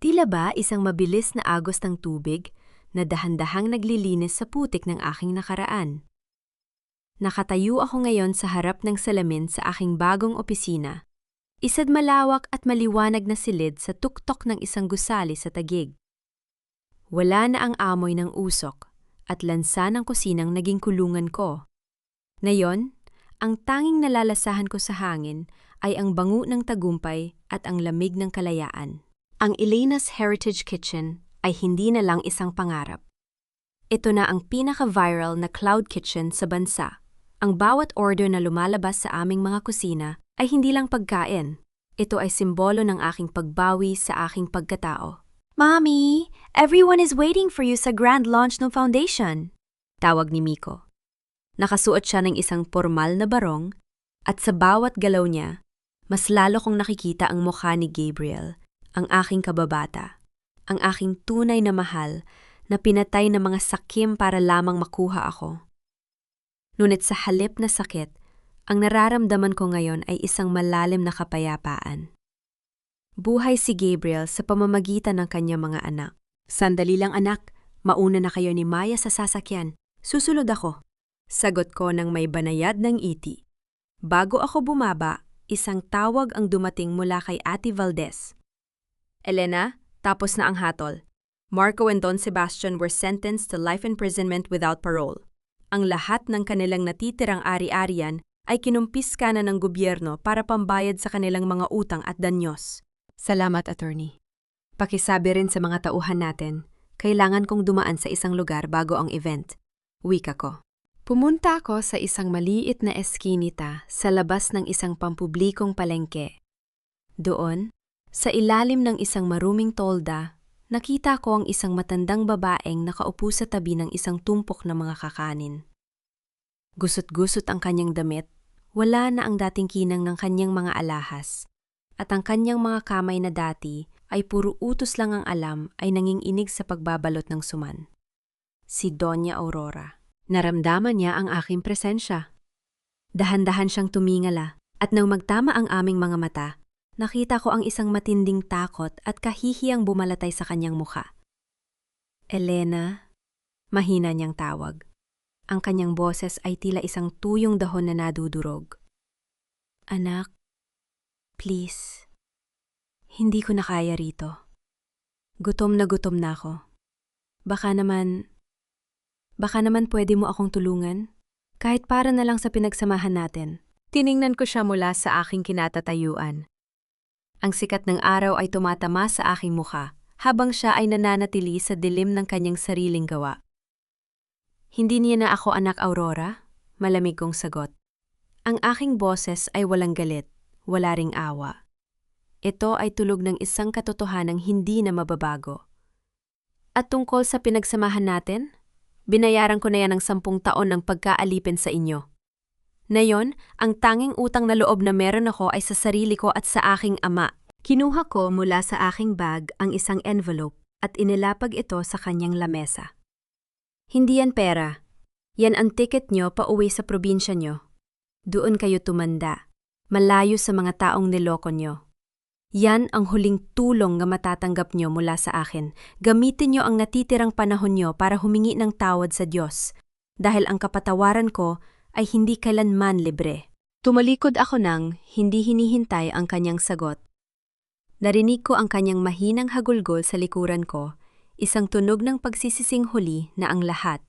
Tila ba isang mabilis na agos ng tubig na dahan-dahang naglilinis sa putik ng aking nakaraan. Nakatayo ako ngayon sa harap ng salamin sa aking bagong opisina. Isa't malawak at maliwanag na silid sa tuktok ng isang gusali sa tagig. Wala na ang amoy ng usok at lansa ng kusinang naging kulungan ko. Ngayon, ang tanging nalalasahan ko sa hangin ay ang bango ng tagumpay at ang lamig ng kalayaan. Ang Elena's Heritage Kitchen ay hindi na lang isang pangarap. Ito na ang pinaka-viral na cloud kitchen sa bansa. Ang bawat order na lumalabas sa aming mga kusina ay hindi lang pagkain. Ito ay simbolo ng aking pagbawi sa aking pagkatao. Mommy, everyone is waiting for you sa grand launch ng foundation. Tawag ni Miko. Nakasuot siya ng isang formal na barong at sa bawat galaw niya, mas lalo kong nakikita ang mukha ni Gabriel, ang aking kababata, ang aking tunay na mahal na pinatay ng mga sakim para lamang makuha ako. Ngunit sa halip na sakit, ang nararamdaman ko ngayon ay isang malalim na kapayapaan. Buhay si Gabriel sa pamamagitan ng kanyang mga anak. Sandali lang anak, mauna na kayo ni Maya sa sasakyan. Susunod ako. Sagot ko ng may banayad ng iti. Bago ako bumaba, isang tawag ang dumating mula kay Ate Valdez. Elena, tapos na ang hatol. Marco and Don Sebastian were sentenced to life imprisonment without parole. Ang lahat ng kanilang natitirang ari-arian ay kinumpiska na ng gobyerno para pambayad sa kanilang mga utang at danyos. Salamat, attorney. Pakisabi rin sa mga tauhan natin, kailangan kong dumaan sa isang lugar bago ang event. Wika ko. Pumunta ako sa isang maliit na eskinita sa labas ng isang pampublikong palengke. Doon, sa ilalim ng isang maruming tolda, nakita ko ang isang matandang babaeng nakaupo sa tabi ng isang tumpok na mga kakanin. Gusot-gusot ang kanyang damit, wala na ang dating kinang ng kanyang mga alahas, at ang kanyang mga kamay na dati ay puro utos lang ang alam ay nanginginig sa pagbabalot ng suman. Si Doña Aurora. Naramdaman niya ang aking presensya. Dahan-dahan siyang tumingala at nang magtama ang aming mga mata, nakita ko ang isang matinding takot at kahihiyang bumalatay sa kanyang mukha. Elena, mahina niyang tawag. Ang kanyang boses ay tila isang tuyong dahon na nadudurog. Anak, please. Hindi ko na kaya rito. Gutom na ako. Baka naman pwede mo akong tulungan? Kahit para na lang sa pinagsamahan natin. Tiningnan ko siya mula sa aking kinatatayuan. Ang sikat ng araw ay tumatama sa aking mukha habang siya ay nananatili sa dilim ng kanyang sariling gawa. Hindi niya na ako anak, Aurora? Malamig kong sagot. Ang aking boses ay walang galit, wala ring awa. Ito ay tulog ng isang katotohanang hindi na mababago. At tungkol sa pinagsamahan natin, binayaran ko na yan ng 10 taon ng pagkaalipin sa inyo. Ngayon, ang tanging utang na loob na meron ako ay sa sarili ko at sa aking ama. Kinuha ko mula sa aking bag ang isang envelope at inilapag ito sa kanyang lamesa. Hindi yan pera. Yan ang ticket nyo pauwi sa probinsya nyo. Doon kayo tumanda, malayo sa mga taong niloko nyo. Yan ang huling tulong nga matatanggap nyo mula sa akin. Gamitin nyo ang natitirang panahon nyo para humingi ng tawad sa Diyos, dahil ang kapatawaran ko ay hindi kailanman libre. Tumalikod ako nang hindi hinihintay ang kanyang sagot. Narinig ko ang kanyang mahinang hagulgol sa likuran ko, isang tunog ng pagsisising huli na ang lahat.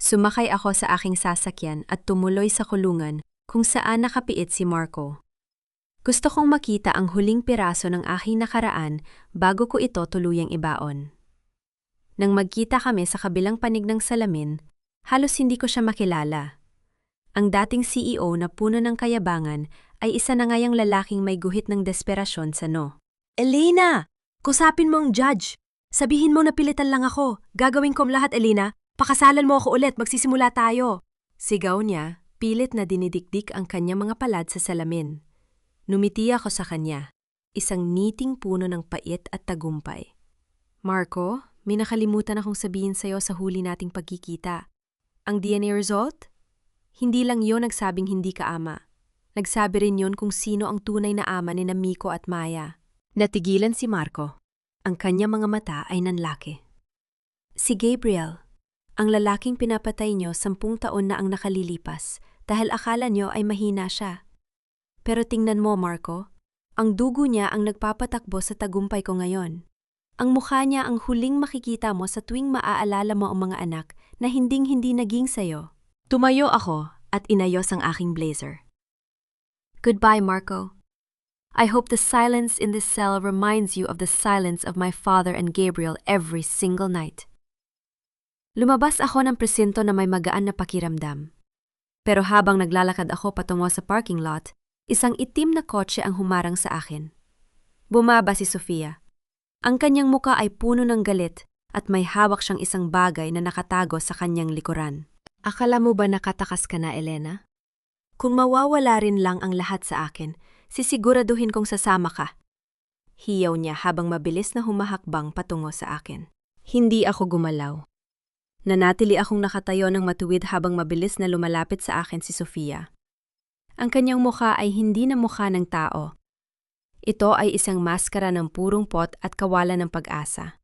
Sumakay ako sa aking sasakyan at tumuloy sa kulungan kung saan nakapiit si Marco. Gusto kong makita ang huling piraso ng aking nakaraan bago ko ito tuluyang ibaon. Nang magkita kami sa kabilang panig ng salamin, halos hindi ko siya makilala. Ang dating CEO na puno ng kayabangan ay isa na ngayang lalaking may guhit ng desperasyon sa no. Elena! Kusapin mo ang judge! Sabihin mo na pilitan lang ako. Gagawin ko ang lahat, Elena. Pakasalan mo ako ulit, magsisimula tayo. Sigaw niya, pilit na dinidikdik ang kanyang mga palad sa salamin. Numiti ako sa kanya, isang ngiting puno ng pait at tagumpay. Marco, may nakalimutan akong sabihin sa'yo sa huli nating pagkikita. Ang DNA result? Hindi lang yon nagsabing hindi ka ama. Nagsabi rin yon kung sino ang tunay na ama ni Miko at Maya. Natigilan si Marco. Ang kanyang mga mata ay nanlaki. Si Gabriel, ang lalaking pinapatay nyo 10 taon na ang nakalilipas dahil akala nyo ay mahina siya. Pero tingnan mo, Marco, ang dugo niya ang nagpapatakbo sa tagumpay ko ngayon. Ang mukha niya ang huling makikita mo sa tuwing maaalala mo ang mga anak na hinding-hindi naging sayo. Tumayo ako at inayos ang aking blazer. Goodbye, Marco. I hope the silence in this cell reminds you of the silence of my father and Gabriel every single night. Lumabas ako ng presinto na may magaan na pakiramdam. Pero habang naglalakad ako patungo sa parking lot, isang itim na kotse ang humarang sa akin. Bumaba si Sofia. Ang kanyang muka ay puno ng galit at may hawak siyang isang bagay na nakatago sa kanyang likuran. Akala mo ba nakatakas ka na, Elena? Kung mawawala rin lang ang lahat sa akin, sisiguraduhin kong sasama ka. Hiyaw niya habang mabilis na humahakbang patungo sa akin. Hindi ako gumalaw. Nanatili akong nakatayo ng matuwid habang mabilis na lumalapit sa akin si Sofia. Ang kanyang mukha ay hindi na mukha ng tao. Ito ay isang maskara ng purong pot at kawalan ng pag-asa.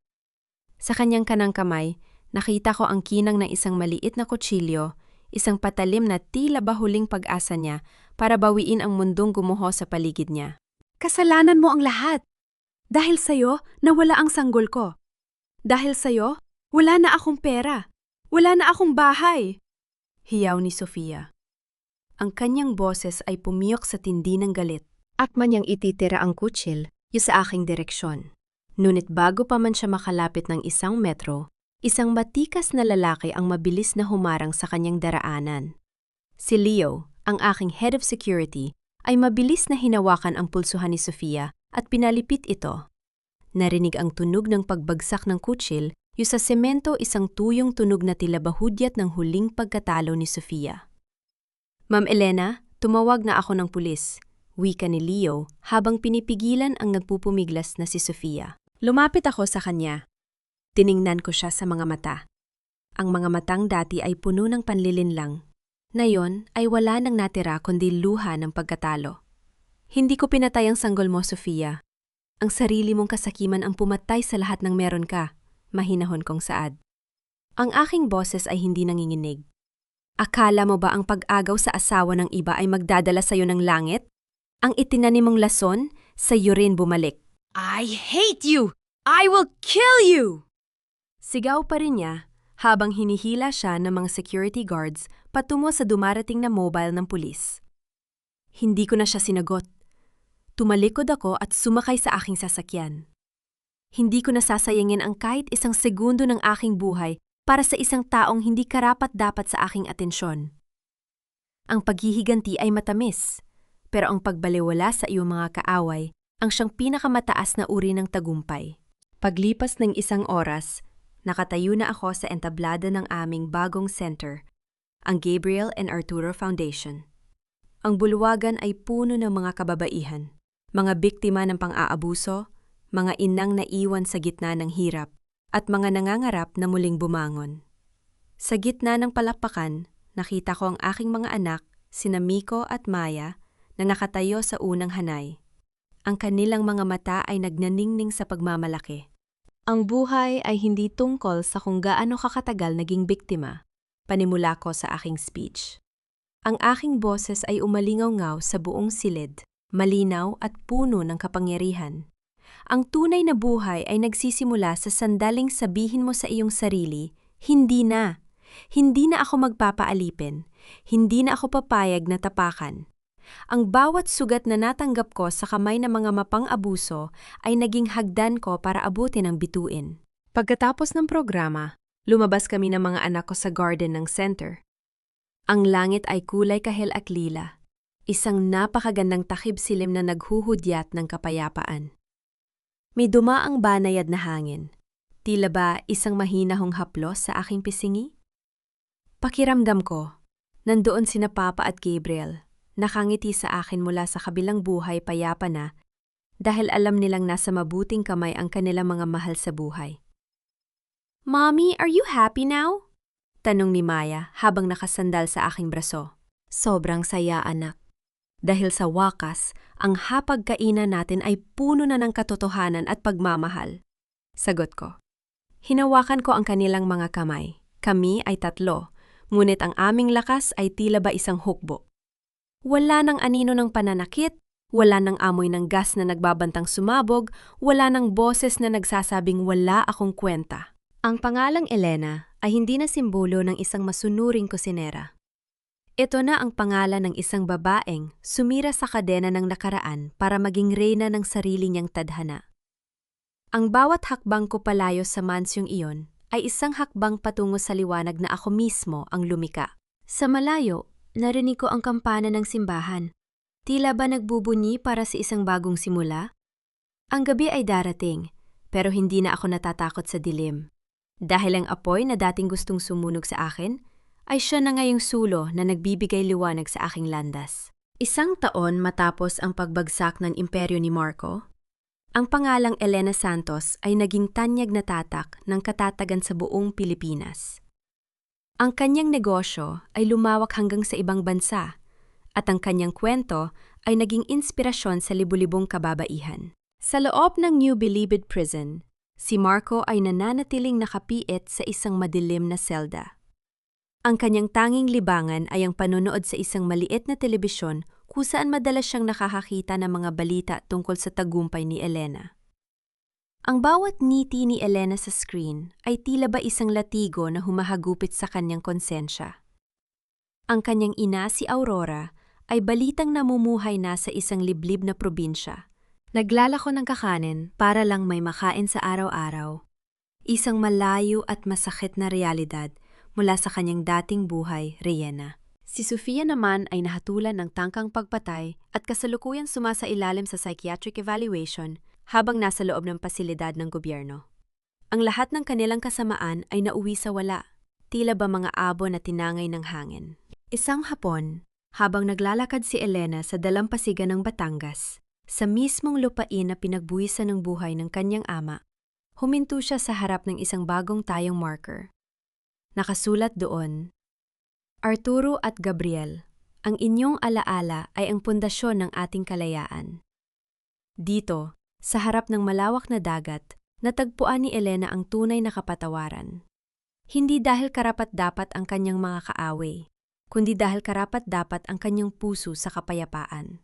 Sa kanyang kanang kamay, nakita ko ang kinang ng isang maliit na kutsilyo, isang patalim na tila bahuling pag-asa niya para bawiin ang mundong gumuho sa paligid niya. Kasalanan mo ang lahat. Dahil sa'yo, nawala ang sanggol ko. Dahil sa'yo, wala na akong pera. Wala na akong bahay. Hiyaw ni Sofia. Ang kanyang boses ay pumiyok sa tindi ng galit. Akma niyang ititira ang kutsil sa aking direksyon. Ngunit bago pa man siya makalapit ng 1 metro, isang matikas na lalaki ang mabilis na humarang sa kanyang daraanan. Si Leo, ang aking head of security, ay mabilis na hinawakan ang pulsuhan ni Sofia at pinalipit ito. Narinig ang tunog ng pagbagsak ng kutsil, sa semento isang tuyong tunog na tila bahudyat ng huling pagkatalo ni Sofia. Ma'am Elena, tumawag na ako ng pulis, wika ni Leo habang pinipigilan ang nagpupumiglas na si Sofia. Lumapit ako sa kanya. Tiningnan ko siya sa mga mata. Ang mga matang dati ay puno ng panlilinlang. Ngayon ay wala nang natira kundi luha ng pagkatalo. Hindi ko pinatay ang sanggol mo, Sofia. Ang sarili mong kasakiman ang pumatay sa lahat ng meron ka, mahinahon kong saad. Ang aking boses ay hindi nanginginig. Akala mo ba ang pag-agaw sa asawa ng iba ay magdadala sa'yo ng langit? Ang itinanim mong lason, sa'yo rin bumalik. I hate you! I will kill you! Sigaw pa rin niya habang hinihila siya ng mga security guards patungo sa dumarating na mobile ng pulis. Hindi ko na siya sinagot. Tumalikod ako at sumakay sa aking sasakyan. Hindi ko nasasayangin ang kahit 1 segundo ng aking buhay para sa isang taong hindi karapat-dapat sa aking atensyon. Ang paghihiganti ay matamis, pero ang pagbaliwala sa iyong mga kaaway ang siyang pinakamataas na uri ng tagumpay. Paglipas ng 1 oras, nakatayo na ako sa entablada ng aming bagong center, ang Gabriel and Arturo Foundation. Ang bulwagan ay puno ng mga kababaihan, mga biktima ng pang-aabuso, mga inang naiwan sa gitna ng hirap, at mga nangangarap na muling bumangon. Sa gitna ng palakpakan, nakita ko ang aking mga anak, sina Miko at Maya, na nakatayo sa unang hanay. Ang kanilang mga mata ay nagnaningning sa pagmamalaki. Ang buhay ay hindi tungkol sa kung gaano kakatagal naging biktima, panimula ko sa aking speech. Ang aking boses ay umalingaw-ngaw sa buong silid, malinaw at puno ng kapangyarihan. Ang tunay na buhay ay nagsisimula sa sandaling sabihin mo sa iyong sarili, hindi na. Hindi na ako magpapaalipin. Hindi na ako papayag na tapakan. Ang bawat sugat na natanggap ko sa kamay ng mga mapang-abuso ay naging hagdan ko para abutin ang bituin. Pagkatapos ng programa, lumabas kami ng mga anak ko sa garden ng center. Ang langit ay kulay kahel at lila. Isang napakagandang takib silim na naghuhudyat ng kapayapaan. May dumaang banayad na hangin. Tila ba isang mahinahong haplos sa aking pisingi? Pakiramdam ko, nandoon sina Papa at Gabriel. Nakangiti sa akin mula sa kabilang buhay payapa na dahil alam nilang nasa mabuting kamay ang kanilang mga mahal sa buhay. "Mommy, are you happy now?" Tanong ni Maya habang nakasandal sa aking braso. Sobrang saya, anak. Dahil sa wakas, ang hapagkainan natin ay puno na ng katotohanan at pagmamahal. Sagot ko. Hinawakan ko ang kanilang mga kamay. Kami ay 3, ngunit ang aming lakas ay tila ba isang hukbo. Wala nang anino ng pananakit, wala nang amoy ng gas na nagbabantang sumabog, wala nang boses na nagsasabing wala akong kwenta. Ang pangalang Elena ay hindi na simbolo ng isang masunuring kusinera. Ito na ang pangalan ng isang babaeng sumira sa kadena ng nakaraan para maging reyna ng sarili niyang tadhana. Ang bawat hakbang ko palayo sa mansyong iyon ay isang hakbang patungo sa liwanag na ako mismo ang lumika. Sa malayo, narinig ko ang kampana ng simbahan. Tila ba nagbubunyi para sa isang bagong simula? Ang gabi ay darating, pero hindi na ako natatakot sa dilim. Dahil ang apoy na dating gustong sumunog sa akin, ay siya na ngayong sulo na nagbibigay liwanag sa aking landas. 1 taon matapos ang pagbagsak ng imperyo ni Marco, ang pangalang Elena Santos ay naging tanyag na tatak ng katatagan sa buong Pilipinas. Ang kanyang negosyo ay lumawak hanggang sa ibang bansa, at ang kanyang kwento ay naging inspirasyon sa libu-libong kababaihan. Sa loob ng New Bilibid Prison, si Marco ay nananatiling nakapiit sa isang madilim na selda. Ang kanyang tanging libangan ay ang panonood sa isang maliit na telebisyon kung saan madalas siyang nakakakita ng mga balita tungkol sa tagumpay ni Elena. Ang bawat ngiti ni Elena sa screen ay tila ba isang latigo na humahagupit sa kanyang konsensya. Ang kanyang ina si Aurora ay balitang namumuhay na sa isang liblib na probinsya. Naglalako ng kakanin para lang may makain sa araw-araw. Isang malayo at masakit na realidad mula sa kanyang dating buhay, reyna. Si Sofia naman ay nahatulan ng tangkang pagpatay at kasalukuyan sumasailalim sa psychiatric evaluation habang nasa loob ng pasilidad ng gobyerno. Ang lahat ng kanilang kasamaan ay nauwi sa wala, tila ba mga abo na tinangay ng hangin. Isang hapon, habang naglalakad si Elena sa dalampasigan ng Batangas, sa mismong lupain na pinagbuwisan ng buhay ng kanyang ama, huminto siya sa harap ng isang bagong tayong marker. Nakasulat doon, "Arturo at Gabriel, ang inyong alaala ay ang pundasyon ng ating kalayaan." Dito, sa harap ng malawak na dagat, natagpuan ni Elena ang tunay na kapatawaran. Hindi dahil karapat-dapat ang kanyang mga kaaway, kundi dahil karapat-dapat ang kanyang puso sa kapayapaan.